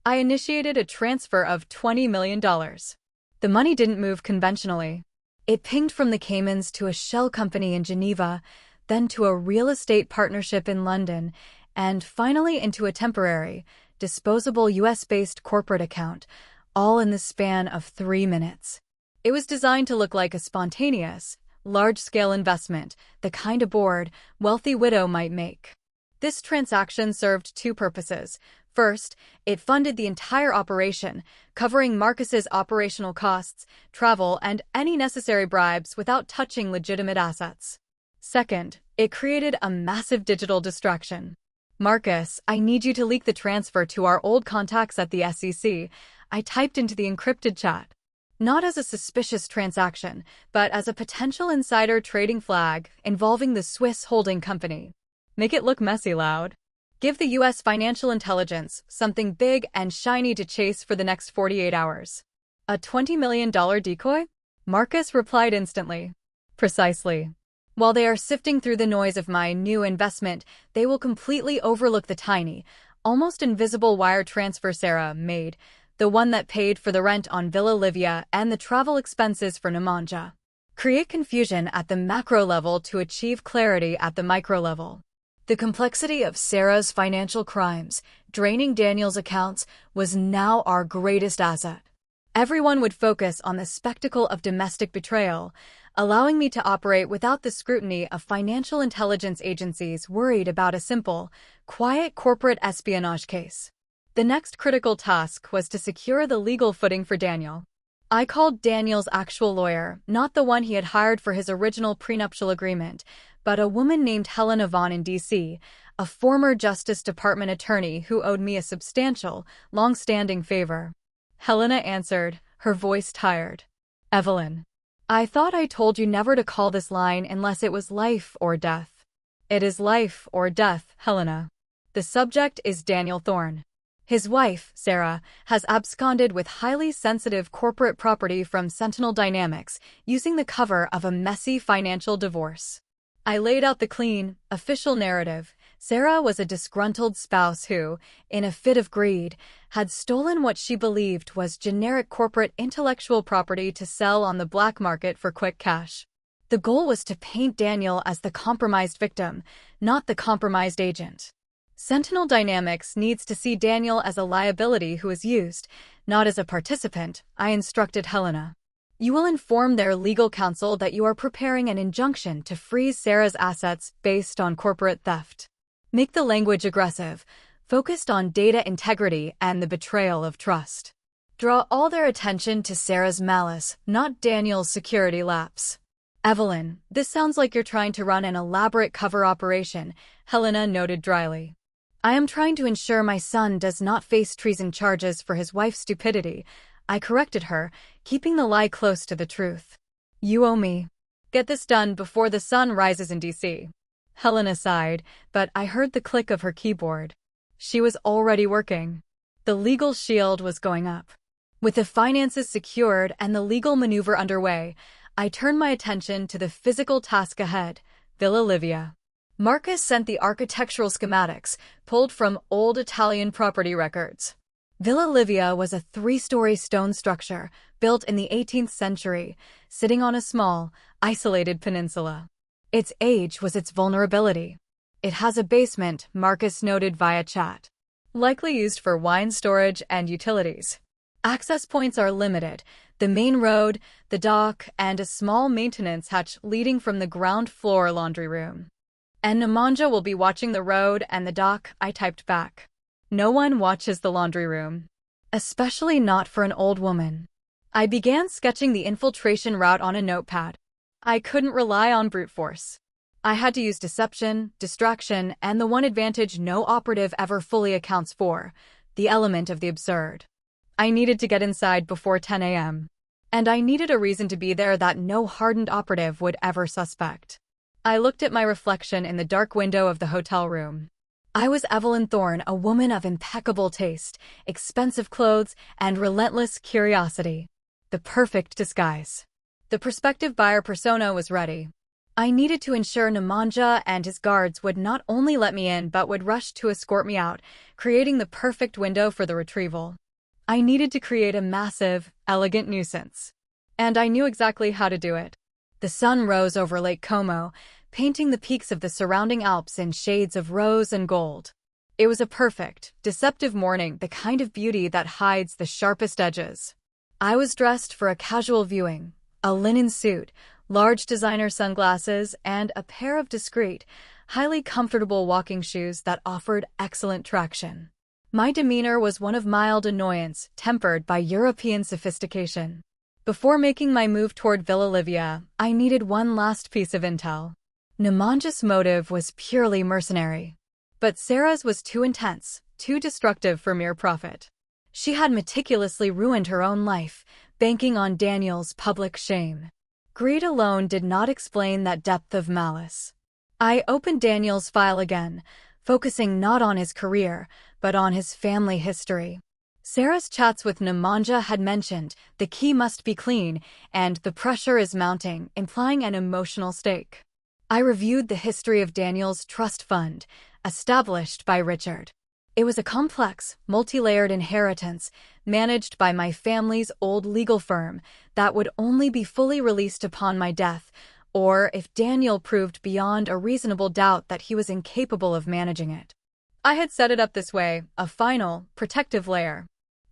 Speaker 1: I initiated a transfer of $20 million. The money didn't move conventionally. It pinged from the Caymans to a shell company in Geneva, then to a real estate partnership in London, and finally into a temporary, disposable US-based corporate account, all in the span of 3 minutes. It was designed to look like a spontaneous, large-scale investment, the kind a bored, wealthy widow might make. This transaction served 2 purposes. First, it funded the entire operation, covering Marcus's operational costs, travel, and any necessary bribes without touching legitimate assets. Second, it created a massive digital distraction. Marcus, I need you to leak the transfer to our old contacts at the SEC, I typed into the encrypted chat. Not as a suspicious transaction, but as a potential insider trading flag involving the Swiss holding company. Make it look messy, loud. Give the U.S. financial intelligence something big and shiny to chase for the next 48 hours. A $20 million decoy? Marcus replied instantly. Precisely. While they are sifting through the noise of my new investment, they will completely overlook the tiny, almost invisible wire transfer Sarah made, the one that paid for the rent on Villa Livia and the travel expenses for Nemanja. Create confusion at the macro level to achieve clarity at the micro level. The complexity of Sarah's financial crimes, draining Daniel's accounts, was now our greatest asset. Everyone would focus on the spectacle of domestic betrayal, allowing me to operate without the scrutiny of financial intelligence agencies worried about a simple, quiet corporate espionage case. The next critical task was to secure the legal footing for Daniel. I called Daniel's actual lawyer, not the one he had hired for his original prenuptial agreement, but a woman named Helena Vaughn in D.C., a former Justice Department attorney who owed me a substantial, long-standing favor. Helena answered, her voice tired. Evelyn. I thought I told you never to call this line unless it was life or death. It is life or death, Helena. The subject is Daniel Thorne. His wife, Sarah, has absconded with highly sensitive corporate property from Sentinel Dynamics, using the cover of a messy financial divorce. I laid out the clean, official narrative. Sarah was a disgruntled spouse who, in a fit of greed, had stolen what she believed was generic corporate intellectual property to sell on the black market for quick cash. The goal was to paint Daniel as the compromised victim, not the compromised agent. Sentinel Dynamics needs to see Daniel as a liability who is used, not as a participant, I instructed Helena. You will inform their legal counsel that you are preparing an injunction to freeze Sarah's assets based on corporate theft. Make the language aggressive, focused on data integrity and the betrayal of trust. Draw all their attention to Sarah's malice, not Daniel's security lapse. Evelyn, this sounds like you're trying to run an elaborate cover operation, Helena noted dryly. I am trying to ensure my son does not face treason charges for his wife's stupidity, I corrected her, keeping the lie close to the truth. You owe me. Get this done before the sun rises in D.C. Helena sighed, but I heard the click of her keyboard. She was already working. The legal shield was going up. With the finances secured and the legal maneuver underway, I turned my attention to the physical task ahead, Villa Livia. Marcus sent the architectural schematics, pulled from old Italian property records. Villa Livia was a 3-story stone structure, built in the 18th century, sitting on a small, isolated peninsula. Its age was its vulnerability. It has a basement, Marcus noted via chat. Likely used for wine storage and utilities. Access points are limited, the main road, the dock, and a small maintenance hatch leading from the ground floor laundry room. And Nemanja will be watching the road and the dock, I typed back. No one watches the laundry room. Especially not for an old woman. I began sketching the infiltration route on a notepad. I couldn't rely on brute force. I had to use deception, distraction, and the one advantage no operative ever fully accounts for, the element of the absurd. I needed to get inside before 10 a.m. And I needed a reason to be there that no hardened operative would ever suspect. I looked at my reflection in the dark window of the hotel room. I was Evelyn Thorne, a woman of impeccable taste, expensive clothes, and relentless curiosity. The perfect disguise. The prospective buyer persona was ready. I needed to ensure Nemanja and his guards would not only let me in but would rush to escort me out, creating the perfect window for the retrieval. I needed to create a massive, elegant nuisance. And I knew exactly how to do it. The sun rose over Lake Como, painting the peaks of the surrounding Alps in shades of rose and gold. It was a perfect, deceptive morning, the kind of beauty that hides the sharpest edges. I was dressed for a casual viewing, a linen suit, large designer sunglasses, and a pair of discreet, highly comfortable walking shoes that offered excellent traction. My demeanor was one of mild annoyance, tempered by European sophistication. Before making my move toward Villa Livia, I needed one last piece of intel. Nemanja's motive was purely mercenary. But Sarah's was too intense, too destructive for mere profit. She had meticulously ruined her own life, banking on Daniel's public shame. Greed alone did not explain that depth of malice. I opened Daniel's file again, focusing not on his career, but on his family history. Sarah's chats with Nemanja had mentioned the key must be clean, and the pressure is mounting, implying an emotional stake. I reviewed the history of Daniel's trust fund, established by Richard. It was a complex, multi-layered inheritance managed by my family's old legal firm that would only be fully released upon my death, or if Daniel proved beyond a reasonable doubt that he was incapable of managing it. I had set it up this way, a final, protective layer.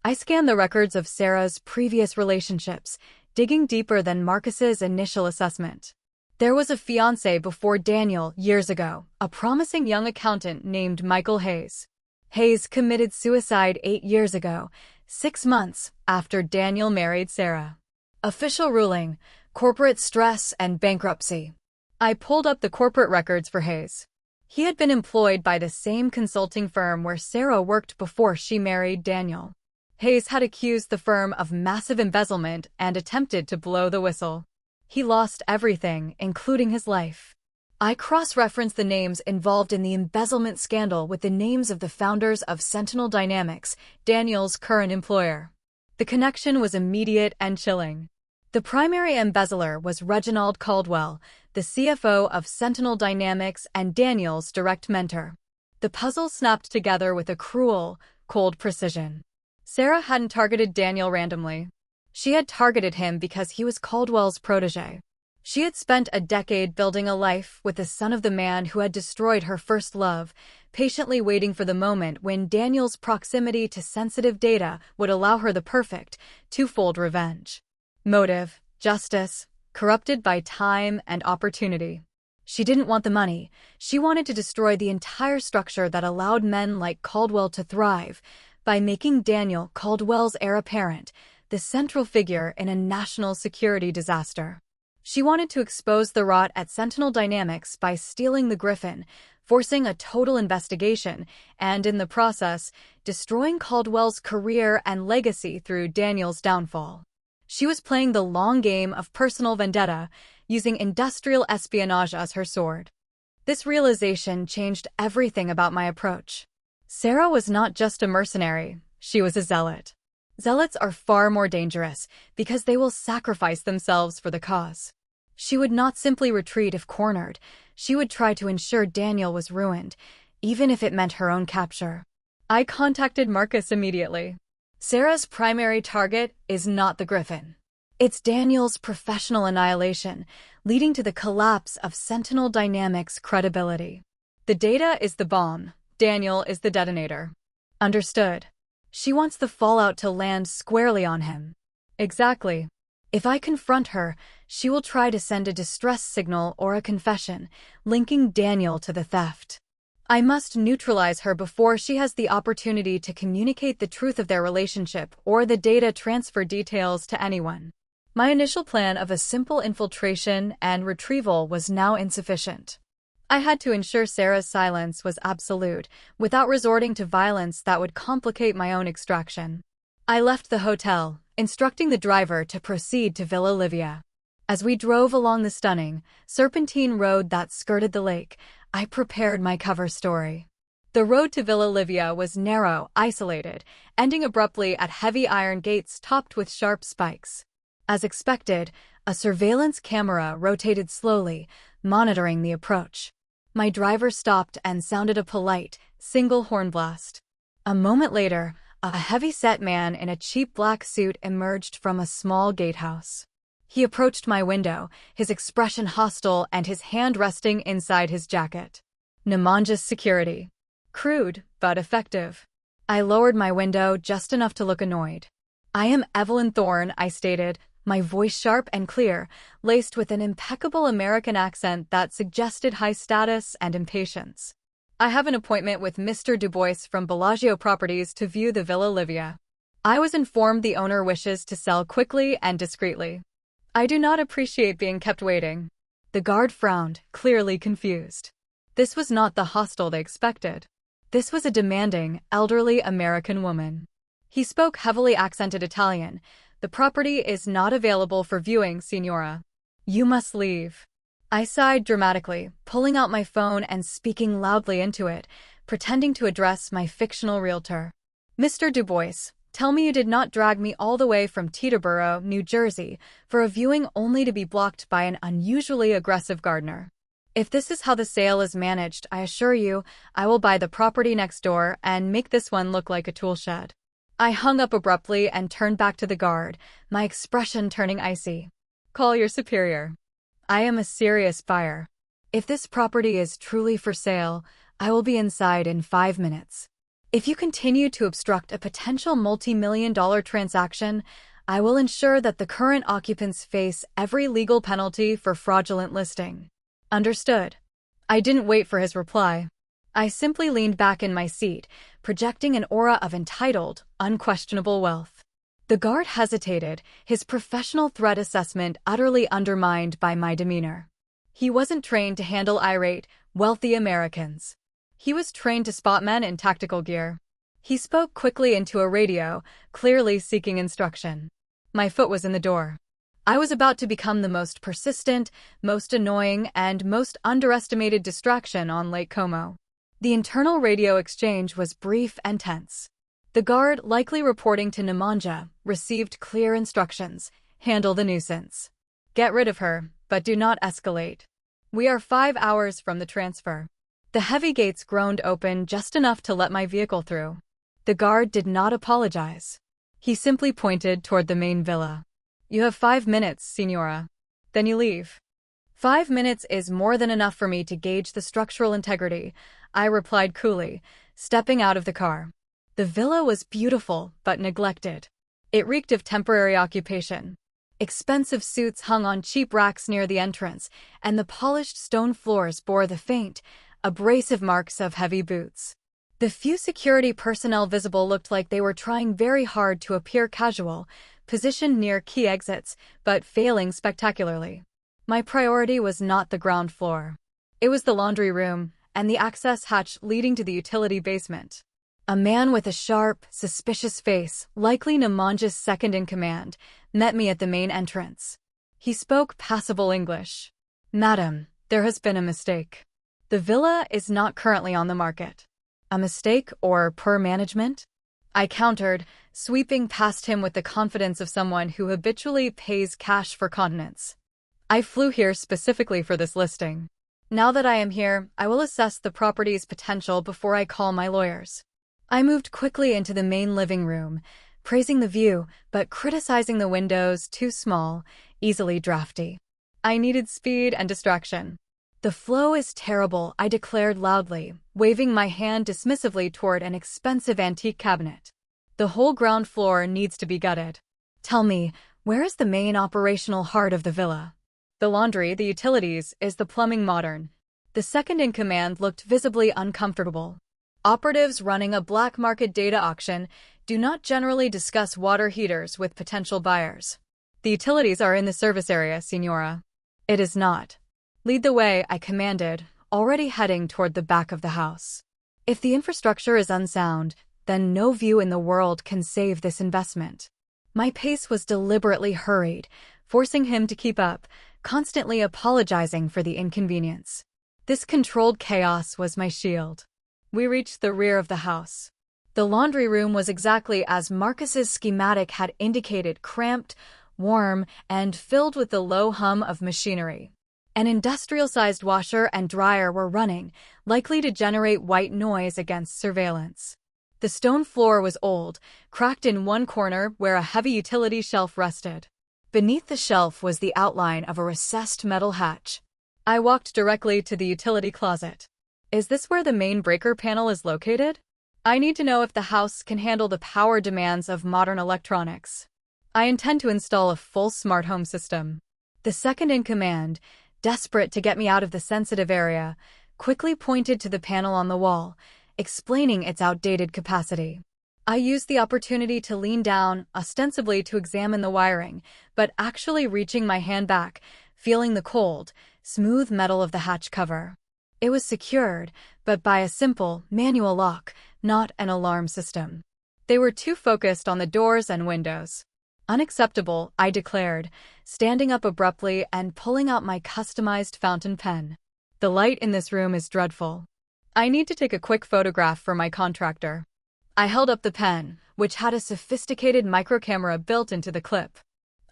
Speaker 1: I scanned the records of Sarah's previous relationships, digging deeper than Marcus's initial assessment. There was a fiancé before Daniel years ago, a promising young accountant named Michael Hayes. Hayes committed suicide 8 years ago, 6 months after Daniel married Sarah. Official ruling, corporate stress and bankruptcy. I pulled up the corporate records for Hayes. He had been employed by the same consulting firm where Sarah worked before she married Daniel. Hayes had accused the firm of massive embezzlement and attempted to blow the whistle. He lost everything, including his life. I cross-referenced the names involved in the embezzlement scandal with the names of the founders of Sentinel Dynamics, Daniel's current employer. The connection was immediate and chilling. The primary embezzler was Reginald Caldwell, the CFO of Sentinel Dynamics and Daniel's direct mentor. The puzzle snapped together with a cruel, cold precision. Sarah hadn't targeted Daniel randomly. She had targeted him because he was Caldwell's protege. She had spent a decade building a life with the son of the man who had destroyed her first love, patiently waiting for the moment when Daniel's proximity to sensitive data would allow her the perfect, twofold revenge. Motive, justice, corrupted by time and opportunity. She didn't want the money. She wanted to destroy the entire structure that allowed men like Caldwell to thrive by making Daniel, Caldwell's heir apparent, the central figure in a national security disaster. She wanted to expose the rot at Sentinel Dynamics by stealing the Griffin, forcing a total investigation, and in the process, destroying Caldwell's career and legacy through Daniel's downfall. She was playing the long game of personal vendetta, using industrial espionage as her sword. This realization changed everything about my approach. Sarah was not just a mercenary, she was a zealot. Zealots are far more dangerous because they will sacrifice themselves for the cause. She would not simply retreat if cornered, she would try to ensure Daniel was ruined, even if it meant her own capture. I contacted Marcus immediately. Sarah's primary target is not the Griffin. It's Daniel's professional annihilation, leading to the collapse of Sentinel Dynamics' credibility. The data is the bomb, Daniel is the detonator. Understood. She wants the fallout to land squarely on him. Exactly. If I confront her, she will try to send a distress signal or a confession, linking Daniel to the theft. I must neutralize her before she has the opportunity to communicate the truth of their relationship or the data transfer details to anyone. My initial plan of a simple infiltration and retrieval was now insufficient. I had to ensure Sarah's silence was absolute, without resorting to violence that would complicate my own extraction. I left the hotel, instructing the driver to proceed to Villa Livia. As we drove along the stunning, serpentine road that skirted the lake, I prepared my cover story. The road to Villa Livia was narrow, isolated, ending abruptly at heavy iron gates topped with sharp spikes. As expected, a surveillance camera rotated slowly, monitoring the approach. My driver stopped and sounded a polite, single horn blast. A moment later, a heavy-set man in a cheap black suit emerged from a small gatehouse. He approached my window, his expression hostile and his hand resting inside his jacket. Nemanja's security. Crude, but effective. I lowered my window just enough to look annoyed. "I am Evelyn Thorne," I stated, my voice sharp and clear, laced with an impeccable American accent that suggested high status and impatience. "I have an appointment with Mr. Dubois from Bellagio Properties to view the Villa Livia. I was informed the owner wishes to sell quickly and discreetly. I do not appreciate being kept waiting." The guard frowned, clearly confused. This was not the hostel they expected. This was a demanding, elderly American woman. He spoke heavily accented Italian. "The property is not available for viewing, Signora. You must leave." I sighed dramatically, pulling out my phone and speaking loudly into it, pretending to address my fictional realtor. "Mr. Dubois, tell me you did not drag me all the way from Teterboro, New Jersey, for a viewing only to be blocked by an unusually aggressive gardener. If this is how the sale is managed, I assure you, I will buy the property next door and make this one look like a tool shed." I hung up abruptly and turned back to the guard, my expression turning icy. "Call your superior. I am a serious buyer. If this property is truly for sale, I will be inside in 5 minutes. If you continue to obstruct a potential multi-million-dollar transaction, I will ensure that the current occupants face every legal penalty for fraudulent listing." "Understood." I didn't wait for his reply. I simply leaned back in my seat, projecting an aura of entitled, unquestionable wealth. The guard hesitated, his professional threat assessment utterly undermined by my demeanor. He wasn't trained to handle irate, wealthy Americans. He was trained to spot men in tactical gear. He spoke quickly into a radio, clearly seeking instruction. My foot was in the door. I was about to become the most persistent, most annoying, and most underestimated distraction on Lake Como. The internal radio exchange was brief and tense. The guard, likely reporting to Nemanja, received clear instructions. Handle the nuisance. Get rid of her, but do not escalate. We are 5 hours from the transfer. The heavy gates groaned open just enough to let my vehicle through. The guard did not apologize. He simply pointed toward the main villa. You have 5 minutes, Signora. Then you leave. 5 minutes is more than enough for me to gauge the structural integrity, I replied coolly, stepping out of the car. The villa was beautiful, but neglected. It reeked of temporary occupation. Expensive suits hung on cheap racks near the entrance, and the polished stone floors bore the faint, abrasive marks of heavy boots. The few security personnel visible looked like they were trying very hard to appear casual, positioned near key exits, but failing spectacularly. My priority was not the ground floor. It was the laundry room and the access hatch leading to the utility basement. A man with a sharp, suspicious face, likely Nemanja's second-in-command, met me at the main entrance. He spoke passable English. Madam, there has been a mistake. The villa is not currently on the market. A mistake or poor management? I countered, sweeping past him with the confidence of someone who habitually pays cash for continence. I flew here specifically for this listing. Now that I am here, I will assess the property's potential before I call my lawyers. I moved quickly into the main living room, praising the view, but criticizing the windows, too small, easily drafty. I needed speed and distraction. The flow is terrible, I declared loudly, waving my hand dismissively toward an expensive antique cabinet. The whole ground floor needs to be gutted. Tell me, where is the main operational heart of the villa? The laundry, the utilities, is the plumbing modern? The second-in-command looked visibly uncomfortable. Operatives running a black market data auction do not generally discuss water heaters with potential buyers. The utilities are in the service area, Signora. It is not. Lead the way, I commanded, already heading toward the back of the house. If the infrastructure is unsound, then no view in the world can save this investment. My pace was deliberately hurried, forcing him to keep up, constantly apologizing for the inconvenience. This controlled chaos was my shield. We reached the rear of the house. The laundry room was exactly as Marcus's schematic had indicated, cramped, warm, and filled with the low hum of machinery. An industrial-sized washer and dryer were running, likely to generate white noise against surveillance. The stone floor was old, cracked in one corner where a heavy utility shelf rested. Beneath the shelf was the outline of a recessed metal hatch. I walked directly to the utility closet. Is this where the main breaker panel is located? I need to know if the house can handle the power demands of modern electronics. I intend to install a full smart home system. The second-in-command, desperate to get me out of the sensitive area, quickly pointed to the panel on the wall, explaining its outdated capacity. I used the opportunity to lean down, ostensibly to examine the wiring, but actually reaching my hand back, feeling the cold, smooth metal of the hatch cover. It was secured, but by a simple, manual lock, not an alarm system. They were too focused on the doors and windows. Unacceptable, I declared, standing up abruptly and pulling out my customized fountain pen. The light in this room is dreadful. I need to take a quick photograph for my contractor. I held up the pen, which had a sophisticated microcamera built into the clip.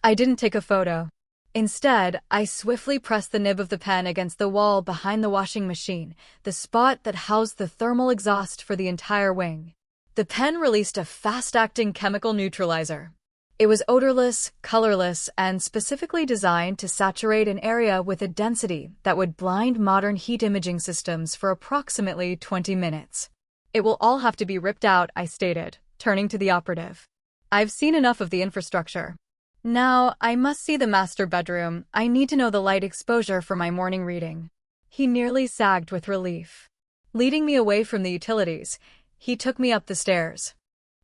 Speaker 1: I didn't take a photo. Instead, I swiftly pressed the nib of the pen against the wall behind the washing machine, the spot that housed the thermal exhaust for the entire wing. The pen released a fast-acting chemical neutralizer. It was odorless, colorless, and specifically designed to saturate an area with a density that would blind modern heat imaging systems for approximately 20 minutes. It will all have to be ripped out, I stated, turning to the operative. I've seen enough of the infrastructure. Now, I must see the master bedroom. I need to know the light exposure for my morning reading. He nearly sagged with relief. Leading me away from the utilities, he took me up the stairs.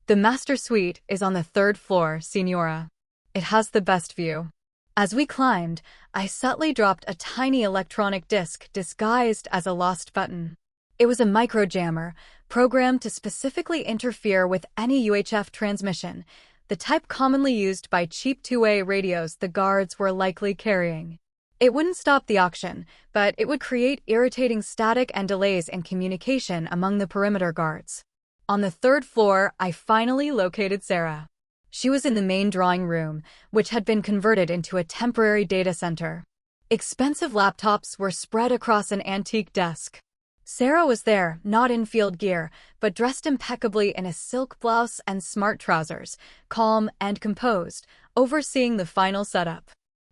Speaker 1: The master suite is on the 3rd floor, Signora. It has the best view. As we climbed, I subtly dropped a tiny electronic disc disguised as a lost button. It was a microjammer, programmed to specifically interfere with any UHF transmission, the type commonly used by cheap two-way radios the guards were likely carrying. It wouldn't stop the auction, but it would create irritating static and delays in communication among the perimeter guards. On the third floor, I finally located Sarah. She was in the main drawing room, which had been converted into a temporary data center. Expensive laptops were spread across an antique desk. Sarah was there, not in field gear, but dressed impeccably in a silk blouse and smart trousers, calm and composed, overseeing the final setup.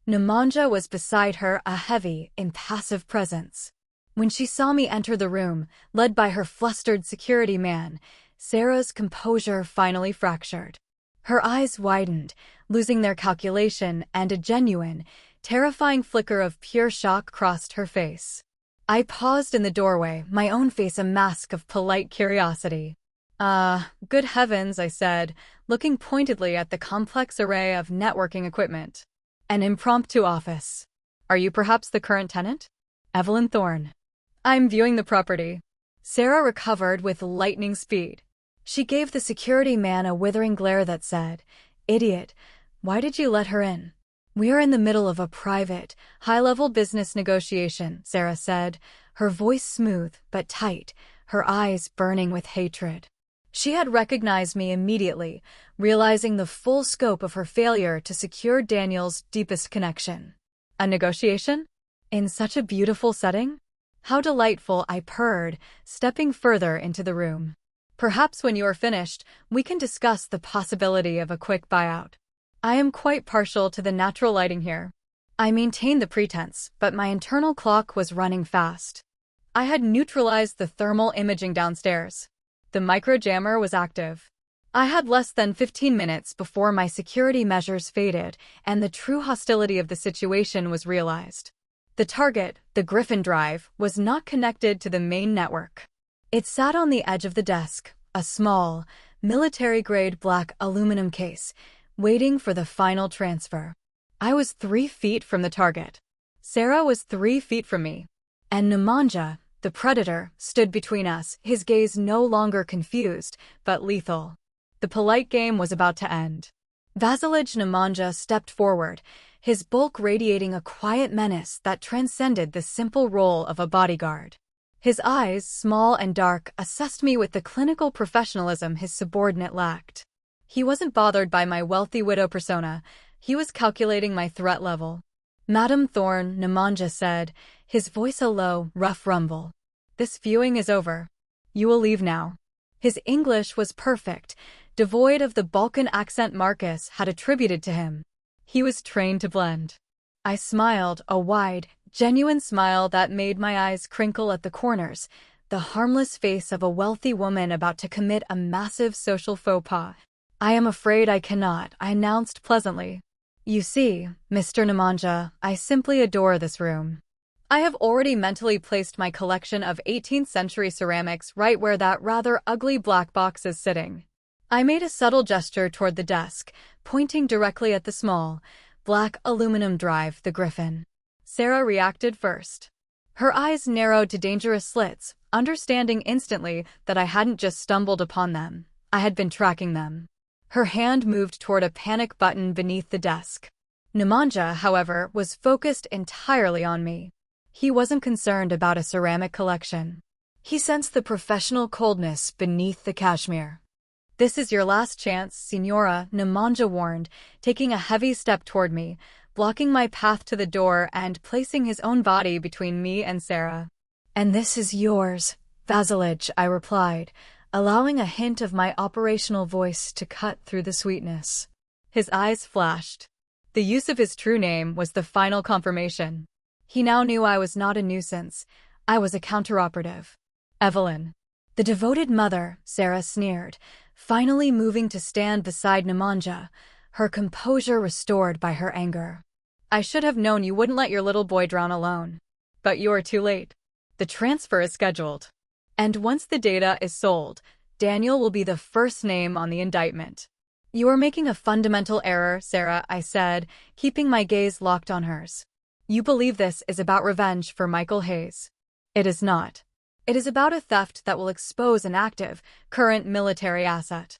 Speaker 1: Nemanja was beside her, a heavy, impassive presence. When she saw me enter the room, led by her flustered security man, Sarah's composure finally fractured. Her eyes widened, losing their calculation, and a genuine, terrifying flicker of pure shock crossed her face. I paused in the doorway, my own face a mask of polite curiosity. Good heavens, I said, looking pointedly at the complex array of networking equipment. An impromptu office. Are you perhaps the current tenant? Evelyn Thorne. I'm viewing the property. Sarah recovered with lightning speed. She gave the security man a withering glare that said, "Idiot, why did you let her in?" "We are in the middle of a private, high-level business negotiation," Sarah said, her voice smooth but tight, her eyes burning with hatred. She had recognized me immediately, realizing the full scope of her failure to secure Daniel's deepest connection. A negotiation? In such a beautiful setting? How delightful, I purred, stepping further into the room. Perhaps when you are finished, we can discuss the possibility of a quick buyout. I am quite partial to the natural lighting here. I maintained the pretense, but my internal clock was running fast. I had neutralized the thermal imaging downstairs. The micro-jammer was active. I had less than 15 minutes before my security measures faded and the true hostility of the situation was realized. The target, the Griffin drive, was not connected to the main network. It sat on the edge of the desk, a small, military-grade black aluminum case, waiting for the final transfer. I was 3 feet from the target. Sarah was 3 feet from me. And Nemanja, the predator, stood between us, his gaze no longer confused, but lethal. The polite game was about to end. Vasilij Nemanja stepped forward, his bulk radiating a quiet menace that transcended the simple role of a bodyguard. His eyes, small and dark, assessed me with the clinical professionalism his subordinate lacked. He wasn't bothered by my wealthy widow persona, he was calculating my threat level. "Madam Thorne," Nemanja said, his voice a low, rough rumble. "This viewing is over. You will leave now." His English was perfect, devoid of the Balkan accent Marcus had attributed to him. He was trained to blend. I smiled, a wide, genuine smile that made my eyes crinkle at the corners, the harmless face of a wealthy woman about to commit a massive social faux pas. "I am afraid I cannot," I announced pleasantly. "You see, Mr. Nemanja, I simply adore this room. I have already mentally placed my collection of 18th century ceramics right where that rather ugly black box is sitting." I made a subtle gesture toward the desk, pointing directly at the small, black aluminum drive, the Griffin. Sarah reacted first. Her eyes narrowed to dangerous slits, understanding instantly that I hadn't just stumbled upon them. I had been tracking them. Her hand moved toward a panic button beneath the desk. Nemanja, however, was focused entirely on me. He wasn't concerned about a ceramic collection. He sensed the professional coldness beneath the cashmere. "This is your last chance, Signora," Nemanja warned, taking a heavy step toward me, blocking my path to the door and placing his own body between me and Sarah. "And this is yours, Vasilij," I replied, allowing a hint of my operational voice to cut through the sweetness. His eyes flashed. The use of his true name was the final confirmation. He now knew I was not a nuisance. I was a counteroperative. "Evelyn." "The devoted mother," Sarah sneered, finally moving to stand beside Nemanja, her composure restored by her anger. "I should have known you wouldn't let your little boy drown alone. But you are too late. The transfer is scheduled. And once the data is sold, Daniel will be the first name on the indictment." "You are making a fundamental error, Sarah," I said, keeping my gaze locked on hers. "You believe this is about revenge for Michael Hayes. It is not. It is about a theft that will expose an active, current military asset.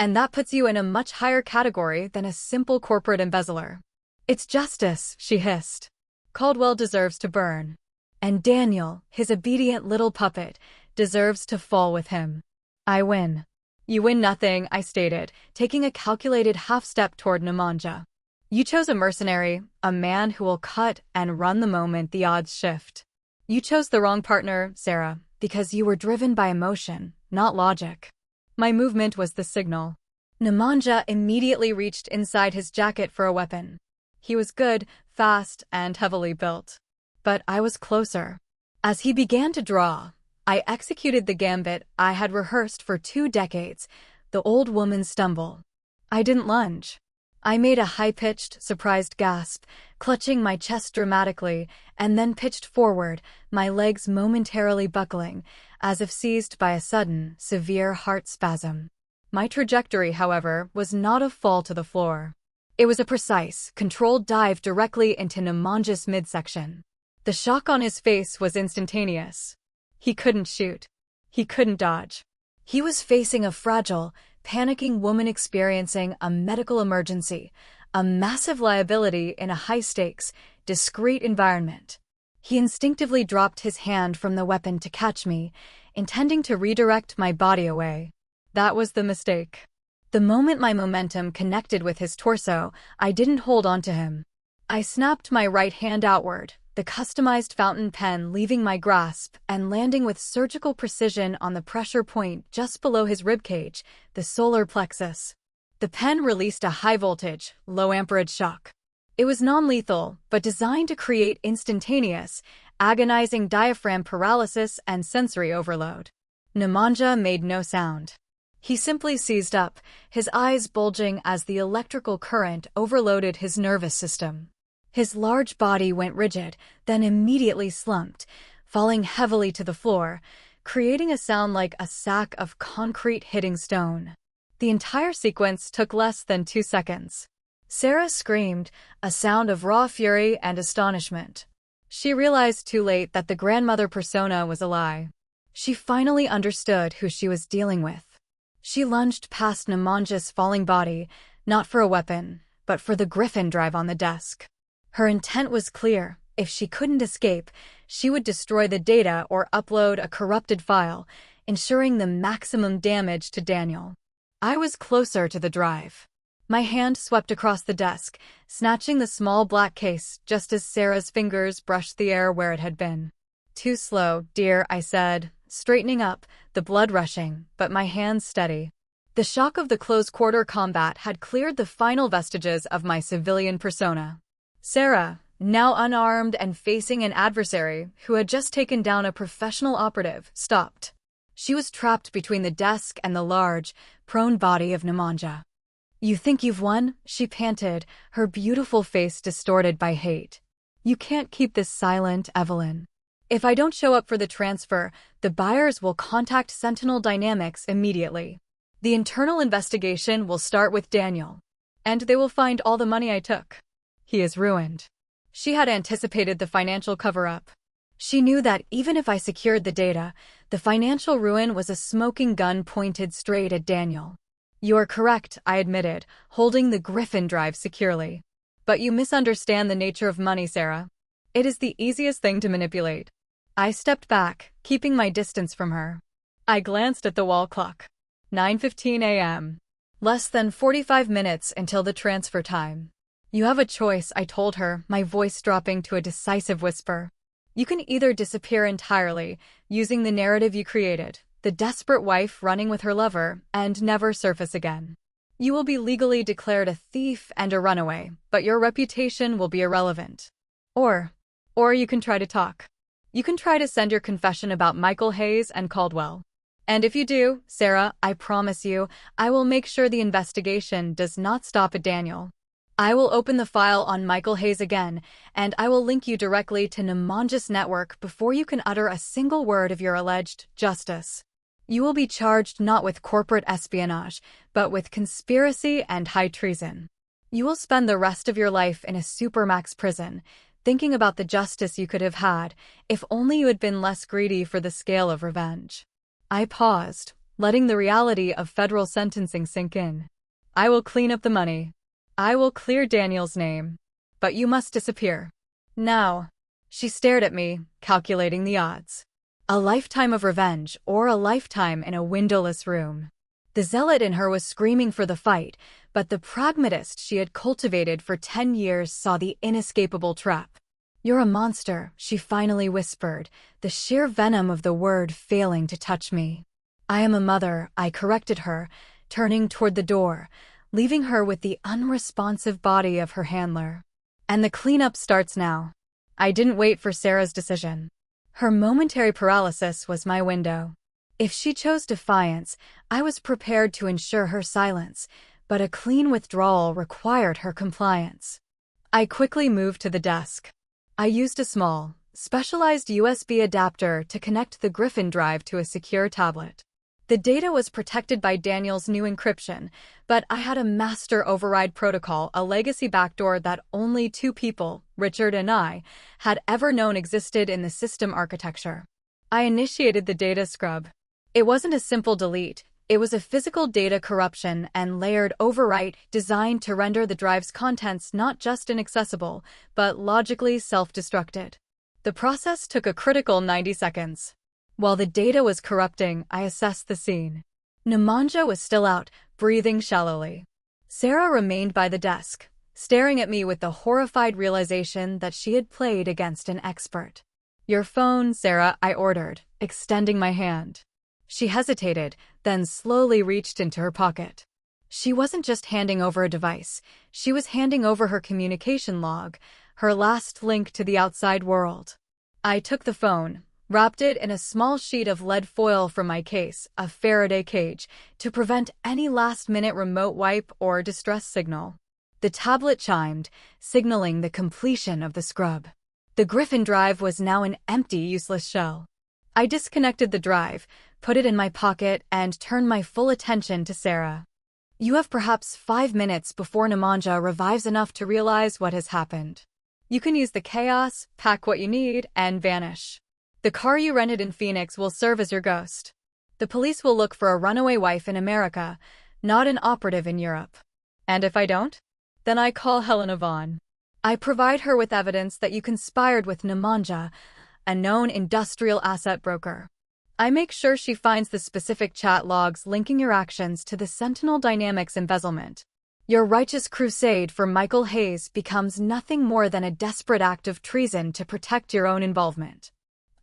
Speaker 1: And that puts you in a much higher category than a simple corporate embezzler. It's justice, she hissed. Caldwell deserves to burn. And Daniel, his obedient little puppet, deserves to fall with him. I win. You win nothing, I stated, taking a calculated half-step toward Nemanja. You chose a mercenary, a man who will cut and run the moment the odds shift. You chose the wrong partner, Sarah, because you were driven by emotion, not logic. My movement was the signal. Nemanja immediately reached inside his jacket for a weapon. He was good, fast, and heavily built. But I was closer. As he began to draw, I executed the gambit I had rehearsed for 2 decades, the old woman's stumble. I didn't lunge. I made a high-pitched, surprised gasp, clutching my chest dramatically, and then pitched forward, my legs momentarily buckling, as if seized by a sudden, severe heart spasm. My trajectory, however, was not a fall to the floor. It was a precise, controlled dive directly into Nemanja's midsection. The shock on his face was instantaneous. He couldn't shoot. He couldn't dodge. He was facing a fragile, panicking woman experiencing a medical emergency, a massive liability in a high-stakes, discreet environment. He instinctively dropped his hand from the weapon to catch me, intending to redirect my body away. That was the mistake. The moment my momentum connected with his torso, I didn't hold on to him. I snapped my right hand outward, the customized fountain pen leaving my grasp and landing with surgical precision on the pressure point just below his ribcage, the solar plexus. The pen released a high-voltage, low-amperage shock. It was non-lethal, but designed to create instantaneous, agonizing diaphragm paralysis and sensory overload. Nemanja made no sound. He simply seized up, his eyes bulging as the electrical current overloaded his nervous system. His large body went rigid, then immediately slumped, falling heavily to the floor, creating a sound like a sack of concrete hitting stone. The entire sequence took less than 2 seconds. Sarah screamed, a sound of raw fury and astonishment. She realized too late that the grandmother persona was a lie. She finally understood who she was dealing with. She lunged past Nemanja's falling body, not for a weapon, but for the griffin drive on the desk. Her intent was clear. If she couldn't escape, she would destroy the data or upload a corrupted file, ensuring the maximum damage to Daniel. I was closer to the drive. My hand swept across the desk, snatching the small black case just as Sarah's fingers brushed the air where it had been. "Too slow, dear," I said, straightening up, the blood rushing, but my hands steady. The shock of the close-quarter combat had cleared the final vestiges of my civilian persona. Sarah, now unarmed and facing an adversary who had just taken down a professional operative, stopped. She was trapped between the desk and the large, prone body of Nemanja. "You think you've won?" she panted, her beautiful face distorted by hate. "You can't keep this silent, Evelyn. If I don't show up for the transfer, the buyers will contact Sentinel Dynamics immediately. The internal investigation will start with Daniel. And they will find all the money I took. He is ruined." She had anticipated the financial cover-up. She knew that even if I secured the data, the financial ruin was a smoking gun pointed straight at Daniel. "You are correct," I admitted, holding the Griffin drive securely. "But you misunderstand the nature of money, Sarah. It is the easiest thing to manipulate." I stepped back, keeping my distance from her. I glanced at the wall clock. 9:15 a.m. Less than 45 minutes until the transfer time. "You have a choice," I told her, my voice dropping to a decisive whisper. "You can either disappear entirely, using the narrative you created, the desperate wife running with her lover, and never surface again. You will be legally declared a thief and a runaway, but your reputation will be irrelevant. Or you can try to talk. You can try to send your confession about Michael Hayes and Caldwell. And if you do, Sarah, I promise you, I will make sure the investigation does not stop at Daniel. I will open the file on Michael Hayes again, and I will link you directly to Nemanja's network before you can utter a single word of your alleged justice. You will be charged not with corporate espionage, but with conspiracy and high treason. You will spend the rest of your life in a supermax prison, thinking about the justice you could have had, if only you had been less greedy for the scale of revenge." I paused, letting the reality of federal sentencing sink in. I will clean up the money. I will clear Daniel's name. But you must disappear. Now. She stared at me, calculating the odds. A lifetime of revenge or a lifetime in a windowless room. The zealot in her was screaming for the fight, but the pragmatist she had cultivated for 10 years saw the inescapable trap. "You're a monster," she finally whispered, the sheer venom of the word failing to touch me. "I am a mother," I corrected her, turning toward the door, leaving her with the unresponsive body of her handler. "And the cleanup starts now." I didn't wait for Sarah's decision. Her momentary paralysis was my window. If she chose defiance, I was prepared to ensure her silence, but a clean withdrawal required her compliance. I quickly moved to the desk. I used a small, specialized USB adapter to connect the Griffin drive to a secure tablet. The data was protected by Daniel's new encryption, but I had a master override protocol, a legacy backdoor that only 2 people, Richard and I, had ever known existed in the system architecture. I initiated the data scrub. It wasn't a simple delete. It was a physical data corruption and layered overwrite designed to render the drive's contents not just inaccessible, but logically self-destructed. The process took a critical 90 seconds. While the data was corrupting, I assessed the scene. Nemanja was still out, breathing shallowly. Sarah remained by the desk, staring at me with the horrified realization that she had played against an expert. "Your phone, Sarah," I ordered, extending my hand. She hesitated, then slowly reached into her pocket. She wasn't just handing over a device, she was handing over her communication log, her last link to the outside world. I took the phone, wrapped it in a small sheet of lead foil from my case, a Faraday cage, to prevent any last-minute remote wipe or distress signal. The tablet chimed, signaling the completion of the scrub. The Griffin drive was now an empty, useless shell. I disconnected the drive, put it in my pocket, and turned my full attention to Sarah. "You have perhaps 5 minutes before Nemanja revives enough to realize what has happened. You can use the chaos, pack what you need, and vanish. The car you rented in Phoenix will serve as your ghost. The police will look for a runaway wife in America, not an operative in Europe. And if I don't? Then I call Helena Vaughn. I provide her with evidence that you conspired with Nemanja, a known industrial asset broker. I make sure she finds the specific chat logs linking your actions to the Sentinel Dynamics embezzlement. Your righteous crusade for Michael Hayes becomes nothing more than a desperate act of treason to protect your own involvement."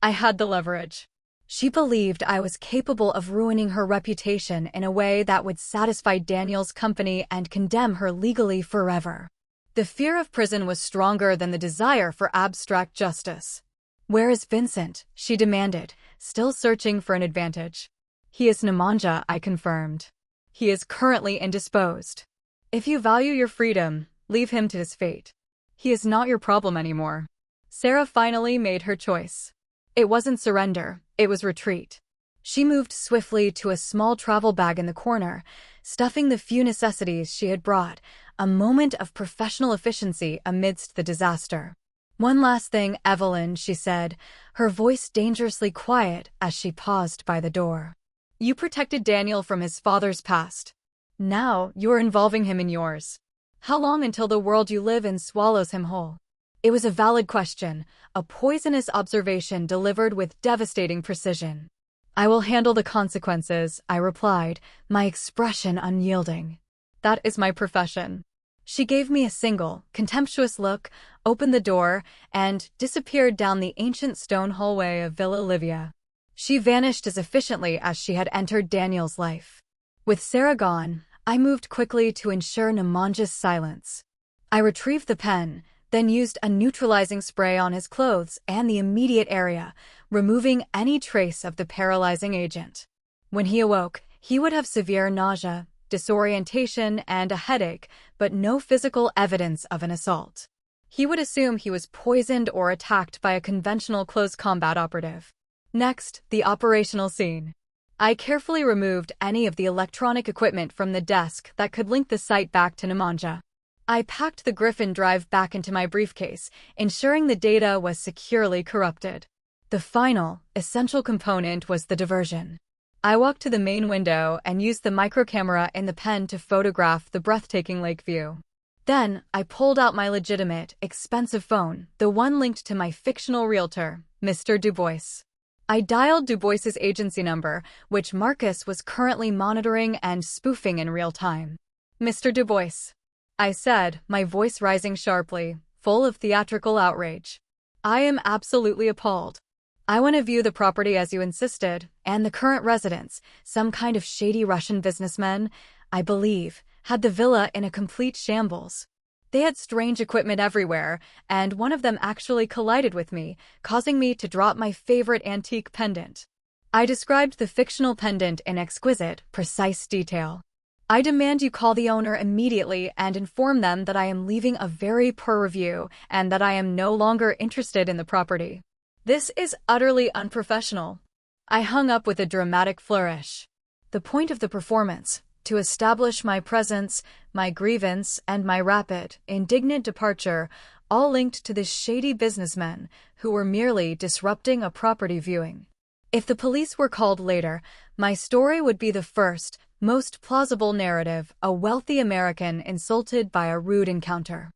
Speaker 1: I had the leverage. She believed I was capable of ruining her reputation in a way that would satisfy Daniel's company and condemn her legally forever. The fear of prison was stronger than the desire for abstract justice. "Where is Vincent?" she demanded, still searching for an advantage. "He is Nemanja," I confirmed. "He is currently indisposed. If you value your freedom, leave him to his fate. He is not your problem anymore." Sarah finally made her choice. It wasn't surrender, it was retreat. She moved swiftly to a small travel bag in the corner, stuffing the few necessities she had brought, a moment of professional efficiency amidst the disaster. "One last thing, Evelyn," she said, her voice dangerously quiet as she paused by the door. "You protected Daniel from his father's past. Now you're involving him in yours. How long until the world you live in swallows him whole?" It was a valid question, a poisonous observation delivered with devastating precision. "I will handle the consequences," I replied, my expression unyielding. "That is my profession." She gave me a single, contemptuous look, opened the door, and disappeared down the ancient stone hallway of Villa Livia. She vanished as efficiently as she had entered Daniel's life. With Sarah gone, I moved quickly to ensure Nemanja's silence. I retrieved the pen, then used a neutralizing spray on his clothes and the immediate area, removing any trace of the paralyzing agent. When he awoke, he would have severe nausea, disorientation, and a headache, but no physical evidence of an assault. He would assume he was poisoned or attacked by a conventional close combat operative. Next, the operational scene. I carefully removed any of the electronic equipment from the desk that could link the site back to Nemanja. I packed the Griffin drive back into my briefcase, ensuring the data was securely corrupted. The final, essential component was the diversion. I walked to the main window and used the micro camera in the pen to photograph the breathtaking lake view. Then, I pulled out my legitimate, expensive phone, the one linked to my fictional realtor, Mr. Dubois. I dialed Dubois's agency number, which Marcus was currently monitoring and spoofing in real time. "Mr. Dubois," I said, my voice rising sharply, full of theatrical outrage. "I am absolutely appalled. I want to view the property as you insisted, and the current residents, some kind of shady Russian businessmen, I believe, had the villa in a complete shambles. They had strange equipment everywhere, and one of them actually collided with me, causing me to drop my favorite antique pendant." I described the fictional pendant in exquisite, precise detail. "I demand you call the owner immediately and inform them that I am leaving a very poor review and that I am no longer interested in the property. This is utterly unprofessional." I hung up with a dramatic flourish. The point of the performance, to establish my presence, my grievance, and my rapid, indignant departure, all linked to the shady businessmen who were merely disrupting a property viewing. If the police were called later, my story would be the first, most plausible narrative, a wealthy American insulted by a rude encounter.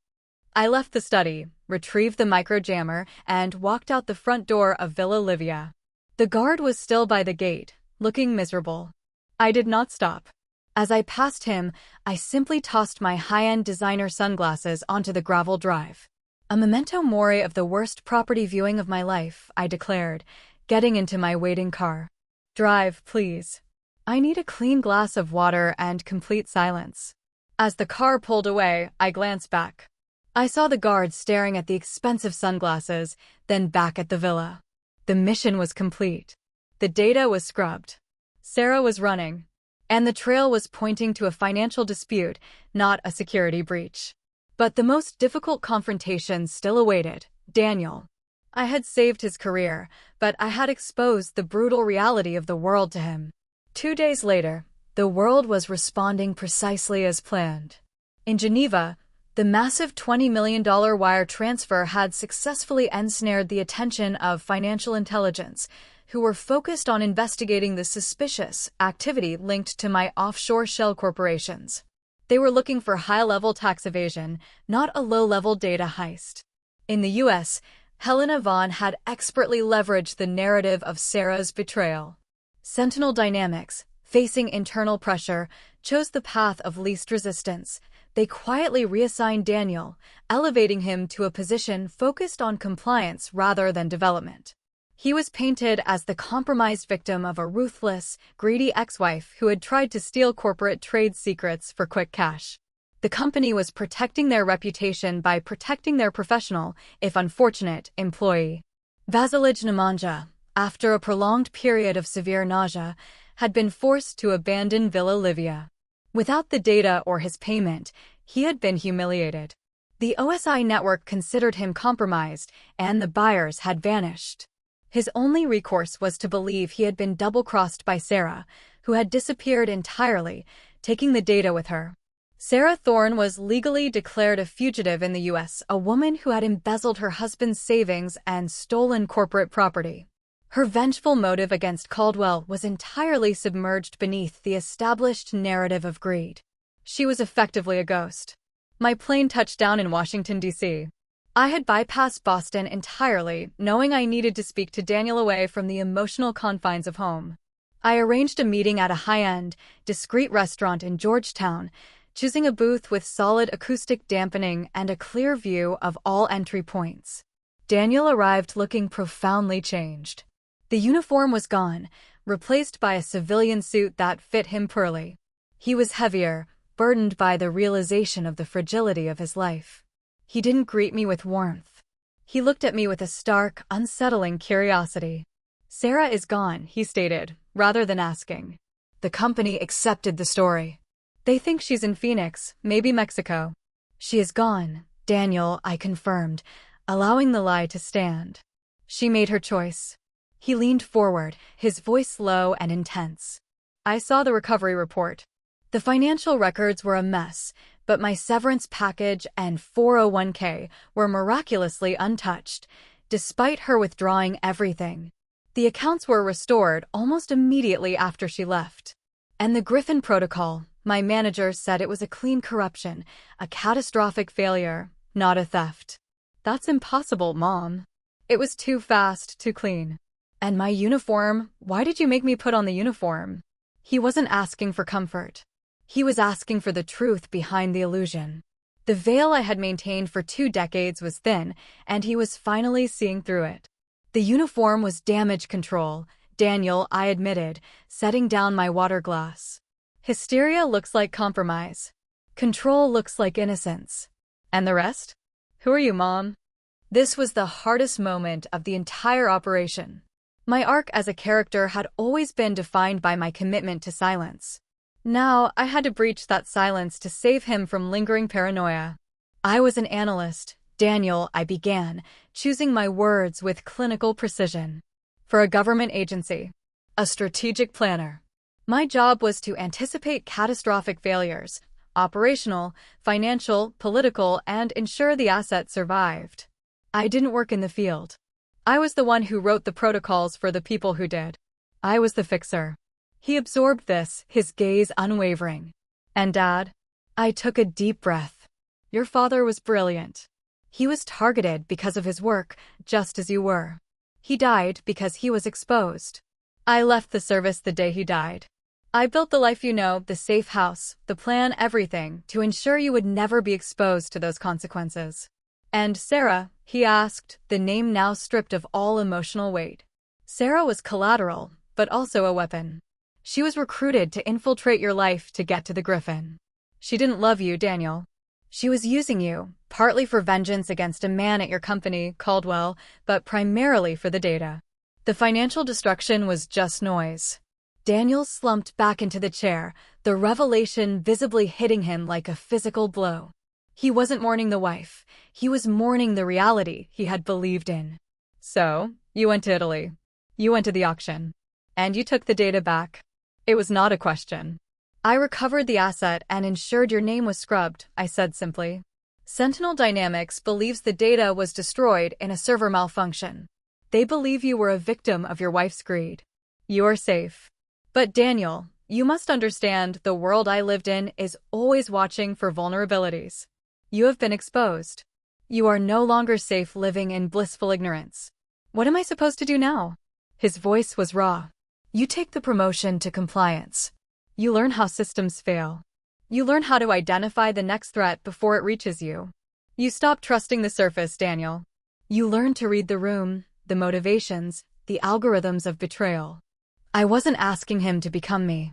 Speaker 1: I left the study, retrieved the micro jammer, and walked out the front door of Villa Livia. The guard was still by the gate, looking miserable. I did not stop. As I passed him, I simply tossed my high-end designer sunglasses onto the gravel drive. "A memento mori of the worst property viewing of my life," I declared, getting into my waiting car. "Drive, please. I need a clean glass of water and complete silence." As the car pulled away, I glanced back. I saw the guard staring at the expensive sunglasses, then back at the villa. The mission was complete. The data was scrubbed. Sarah was running. And the trail was pointing to a financial dispute, not a security breach. But the most difficult confrontation still awaited: Daniel. I had saved his career, but I had exposed the brutal reality of the world to him. 2 days later, the world was responding precisely as planned. In Geneva, the massive $20 million wire transfer had successfully ensnared the attention of financial intelligence, who were focused on investigating the suspicious activity linked to my offshore shell corporations. They were looking for high-level tax evasion, not a low-level data heist. In the U.S., Helena Vaughn had expertly leveraged the narrative of Sarah's betrayal. Sentinel Dynamics, facing internal pressure, chose the path of least resistance. They quietly reassigned Daniel, elevating him to a position focused on compliance rather than development. He was painted as the compromised victim of a ruthless, greedy ex-wife who had tried to steal corporate trade secrets for quick cash. The company was protecting their reputation by protecting their professional, if unfortunate, employee. Vasilij Nemanja, after a prolonged period of severe nausea, had been forced to abandon Villa Livia. Without the data or his payment, he had been humiliated. The OSI network considered him compromised, and the buyers had vanished. His only recourse was to believe he had been double-crossed by Sarah, who had disappeared entirely, taking the data with her. Sarah Thorne was legally declared a fugitive in the U.S., a woman who had embezzled her husband's savings and stolen corporate property. Her vengeful motive against Caldwell was entirely submerged beneath the established narrative of greed. She was effectively a ghost. My plane touched down in Washington, D.C. I had bypassed Boston entirely, knowing I needed to speak to Daniel away from the emotional confines of home. I arranged a meeting at a high-end, discreet restaurant in Georgetown, choosing a booth with solid acoustic dampening and a clear view of all entry points. Daniel arrived looking profoundly changed. The uniform was gone, replaced by a civilian suit that fit him poorly. He was heavier, burdened by the realization of the fragility of his life. He didn't greet me with warmth. He looked at me with a stark, unsettling curiosity. "Sarah is gone," he stated, rather than asking. "The company accepted the story. They think she's in Phoenix, maybe Mexico." "She is gone, Daniel," I confirmed, allowing the lie to stand. "She made her choice." He leaned forward, his voice low and intense. I saw the recovery report. The financial records were a mess, but my severance package and 401k were miraculously untouched, despite her withdrawing everything. The accounts were restored almost immediately after she left. And the Griffin Protocol, my manager said it was a clean corruption, a catastrophic failure, not a theft. That's impossible, Mom. It was too fast, too clean. And my uniform, why did you make me put on the uniform? He wasn't asking for comfort. He was asking for the truth behind the illusion. The veil I had maintained for 2 decades was thin, and he was finally seeing through it. The uniform was damage control, Daniel, I admitted, setting down my water glass. Hysteria looks like compromise. Control looks like innocence. And the rest? Who are you, Mom? This was the hardest moment of the entire operation. My arc as a character had always been defined by my commitment to silence. Now, I had to breach that silence to save him from lingering paranoia. I was an analyst, Daniel, I began, choosing my words with clinical precision. For a government agency. A strategic planner. My job was to anticipate catastrophic failures, operational, financial, political, and ensure the asset survived. I didn't work in the field. I was the one who wrote the protocols for the people who did. I was the fixer. He absorbed this, his gaze unwavering. And Dad? I took a deep breath. Your father was brilliant. He was targeted because of his work, just as you were. He died because he was exposed. I left the service the day he died. I built the life you know, the safe house, the plan, everything, to ensure you would never be exposed to those consequences. And Sarah, he asked, the name now stripped of all emotional weight. Sarah was collateral, but also a weapon. She was recruited to infiltrate your life to get to the Griffin. She didn't love you, Daniel. She was using you, partly for vengeance against a man at your company, Caldwell, but primarily for the data. The financial destruction was just noise. Daniel slumped back into the chair, the revelation visibly hitting him like a physical blow. He wasn't mourning the wife. He was mourning the reality he had believed in. So, you went to Italy. You went to the auction. And you took the data back. It was not a question. I recovered the asset and ensured your name was scrubbed, I said simply. Sentinel Dynamics believes the data was destroyed in a server malfunction. They believe you were a victim of your wife's greed. You are safe. But Daniel, you must understand the world I lived in is always watching for vulnerabilities. You have been exposed. You are no longer safe living in blissful ignorance. What am I supposed to do now? His voice was raw. You take the promotion to compliance. You learn how systems fail. You learn how to identify the next threat before it reaches you. You stop trusting the surface, Daniel. You learn to read the room, the motivations, the algorithms of betrayal. I wasn't asking him to become me.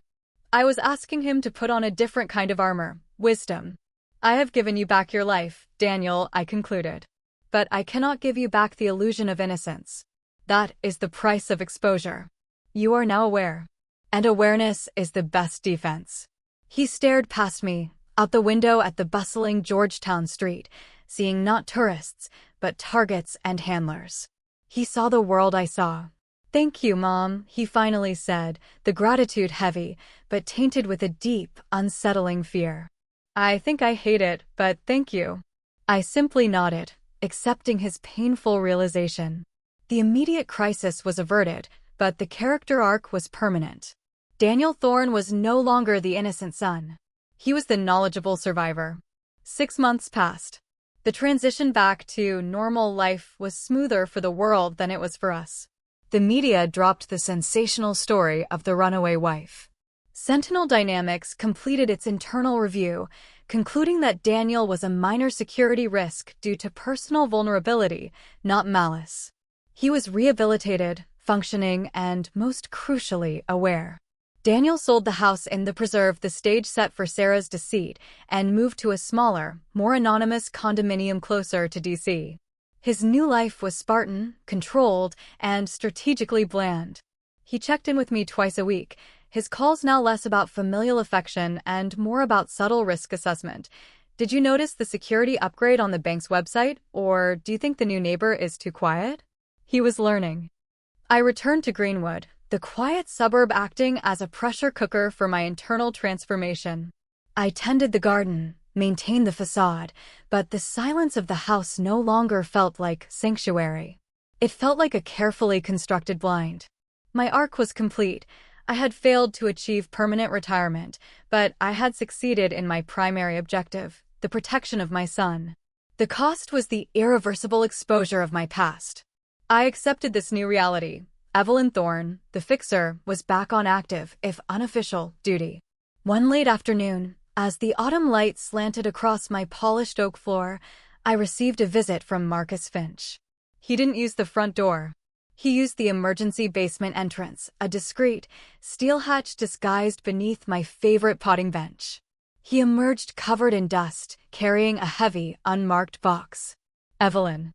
Speaker 1: I was asking him to put on a different kind of armor, wisdom. I have given you back your life, Daniel, I concluded. But I cannot give you back the illusion of innocence. That is the price of exposure. You are now aware. And awareness is the best defense. He stared past me, out the window at the bustling Georgetown street, seeing not tourists, but targets and handlers. He saw the world I saw. Thank you, Mom, he finally said, the gratitude heavy, but tainted with a deep, unsettling fear. I think I hate it, but thank you. I simply nodded, accepting his painful realization. The immediate crisis was averted, but the character arc was permanent. Daniel Thorne was no longer the innocent son. He was the knowledgeable survivor. 6 months passed. The transition back to normal life was smoother for the world than it was for us. The media dropped the sensational story of the runaway wife. Sentinel Dynamics completed its internal review, concluding that Daniel was a minor security risk due to personal vulnerability, not malice. He was rehabilitated, functioning, and, most crucially, aware. Daniel sold the house in the preserve, the stage set for Sarah's deceit, and moved to a smaller, more anonymous condominium closer to D.C. His new life was Spartan, controlled, and strategically bland. He checked in with me twice a week, his calls now less about familial affection and more about subtle risk assessment. Did you notice the security upgrade on the bank's website, or do you think the new neighbor is too quiet? He was learning. I returned to Greenwood, the quiet suburb acting as a pressure cooker for my internal transformation. I tended the garden, maintained the facade, but the silence of the house no longer felt like sanctuary. It felt like a carefully constructed blind. My arc was complete. I had failed to achieve permanent retirement, but I had succeeded in my primary objective, the protection of my son. The cost was the irreversible exposure of my past. I accepted this new reality. Evelyn Thorne, the fixer, was back on active, if unofficial, duty. One late afternoon, as the autumn light slanted across my polished oak floor, I received a visit from Marcus Finch. He didn't use the front door. He used the emergency basement entrance, a discreet steel hatch disguised beneath my favorite potting bench. He emerged covered in dust, carrying a heavy, unmarked box. "Evelyn,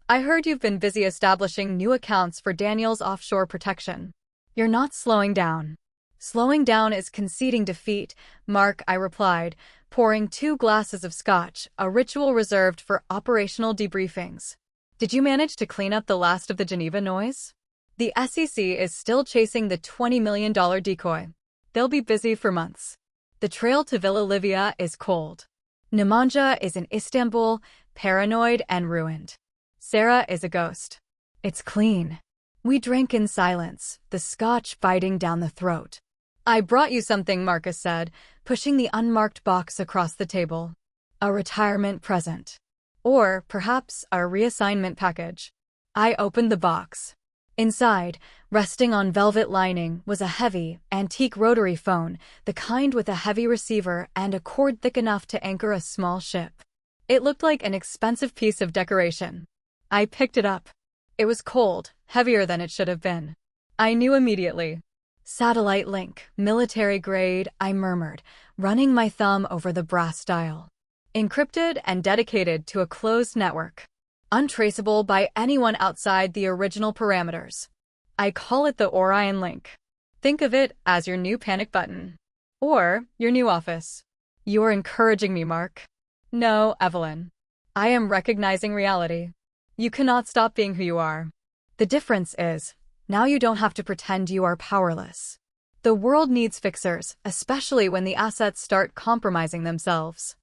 Speaker 1: I heard you've been busy establishing new accounts for Daniel's offshore protection. You're not slowing down." "Slowing down is conceding defeat, Mark," I replied, pouring 2 glasses of scotch, a ritual reserved for operational debriefings. "Did you manage to clean up the last of the Geneva noise? The SEC is still chasing the $20 million decoy. They'll be busy for months. The trail to Villa Livia is cold. Nemanja is in Istanbul, paranoid and ruined. Sarah is a ghost. It's clean." We drank in silence, the scotch biting down the throat. "I brought you something," Marcus said, pushing the unmarked box across the table. "A retirement present. Or perhaps a reassignment package." I opened the box. Inside, resting on velvet lining, was a heavy, antique rotary phone, the kind with a heavy receiver and a cord thick enough to anchor a small ship. It looked like an expensive piece of decoration. I picked it up. It was cold, heavier than it should have been. I knew immediately. "Satellite link, military grade," I murmured, running my thumb over the brass dial. "Encrypted and dedicated to a closed network. Untraceable by anyone outside the original parameters. I call it the Orion link. Think of it as your new panic button. Or your new office." "You're encouraging me, Mark." "No, Evelyn. I am recognizing reality. You cannot stop being who you are. The difference is, now you don't have to pretend you are powerless. The world needs fixers, especially when the assets start compromising themselves."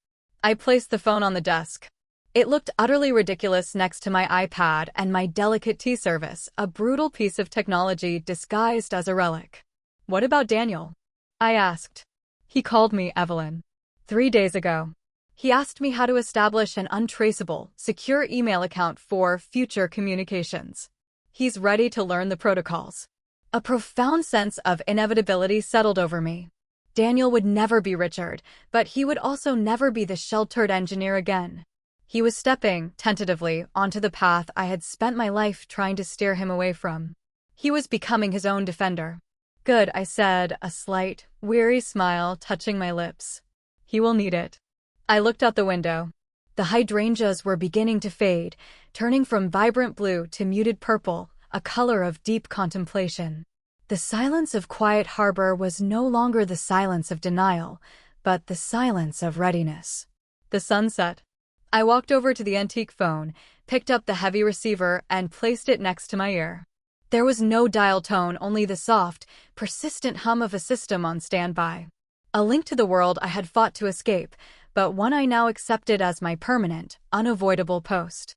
Speaker 1: I placed the phone on the desk. It looked utterly ridiculous next to my iPad and my delicate tea service, a brutal piece of technology disguised as a relic. "What about Daniel?" I asked. "He called me, Evelyn. 3 days ago. He asked me how to establish an untraceable, secure email account for future communications. He's ready to learn the protocols." A profound sense of inevitability settled over me. Daniel would never be Richard, but he would also never be the sheltered engineer again. He was stepping, tentatively, onto the path I had spent my life trying to steer him away from. He was becoming his own defender. "Good," I said, a slight, weary smile touching my lips. "He will need it." I looked out the window. The hydrangeas were beginning to fade, turning from vibrant blue to muted purple, a color of deep contemplation. The silence of Quiet Harbor was no longer the silence of denial, but the silence of readiness. The sun set. I walked over to the antique phone, picked up the heavy receiver, and placed it next to my ear. There was no dial tone, only the soft, persistent hum of a system on standby. A link to the world I had fought to escape, but one I now accepted as my permanent, unavoidable post.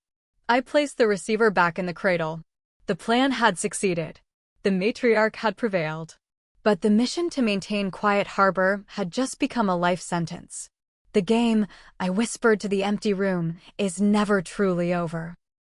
Speaker 1: I placed the receiver back in the cradle. The plan had succeeded. The matriarch had prevailed. But the mission to maintain Quiet Harbor had just become a life sentence. "The game," I whispered to the empty room, "is never truly over."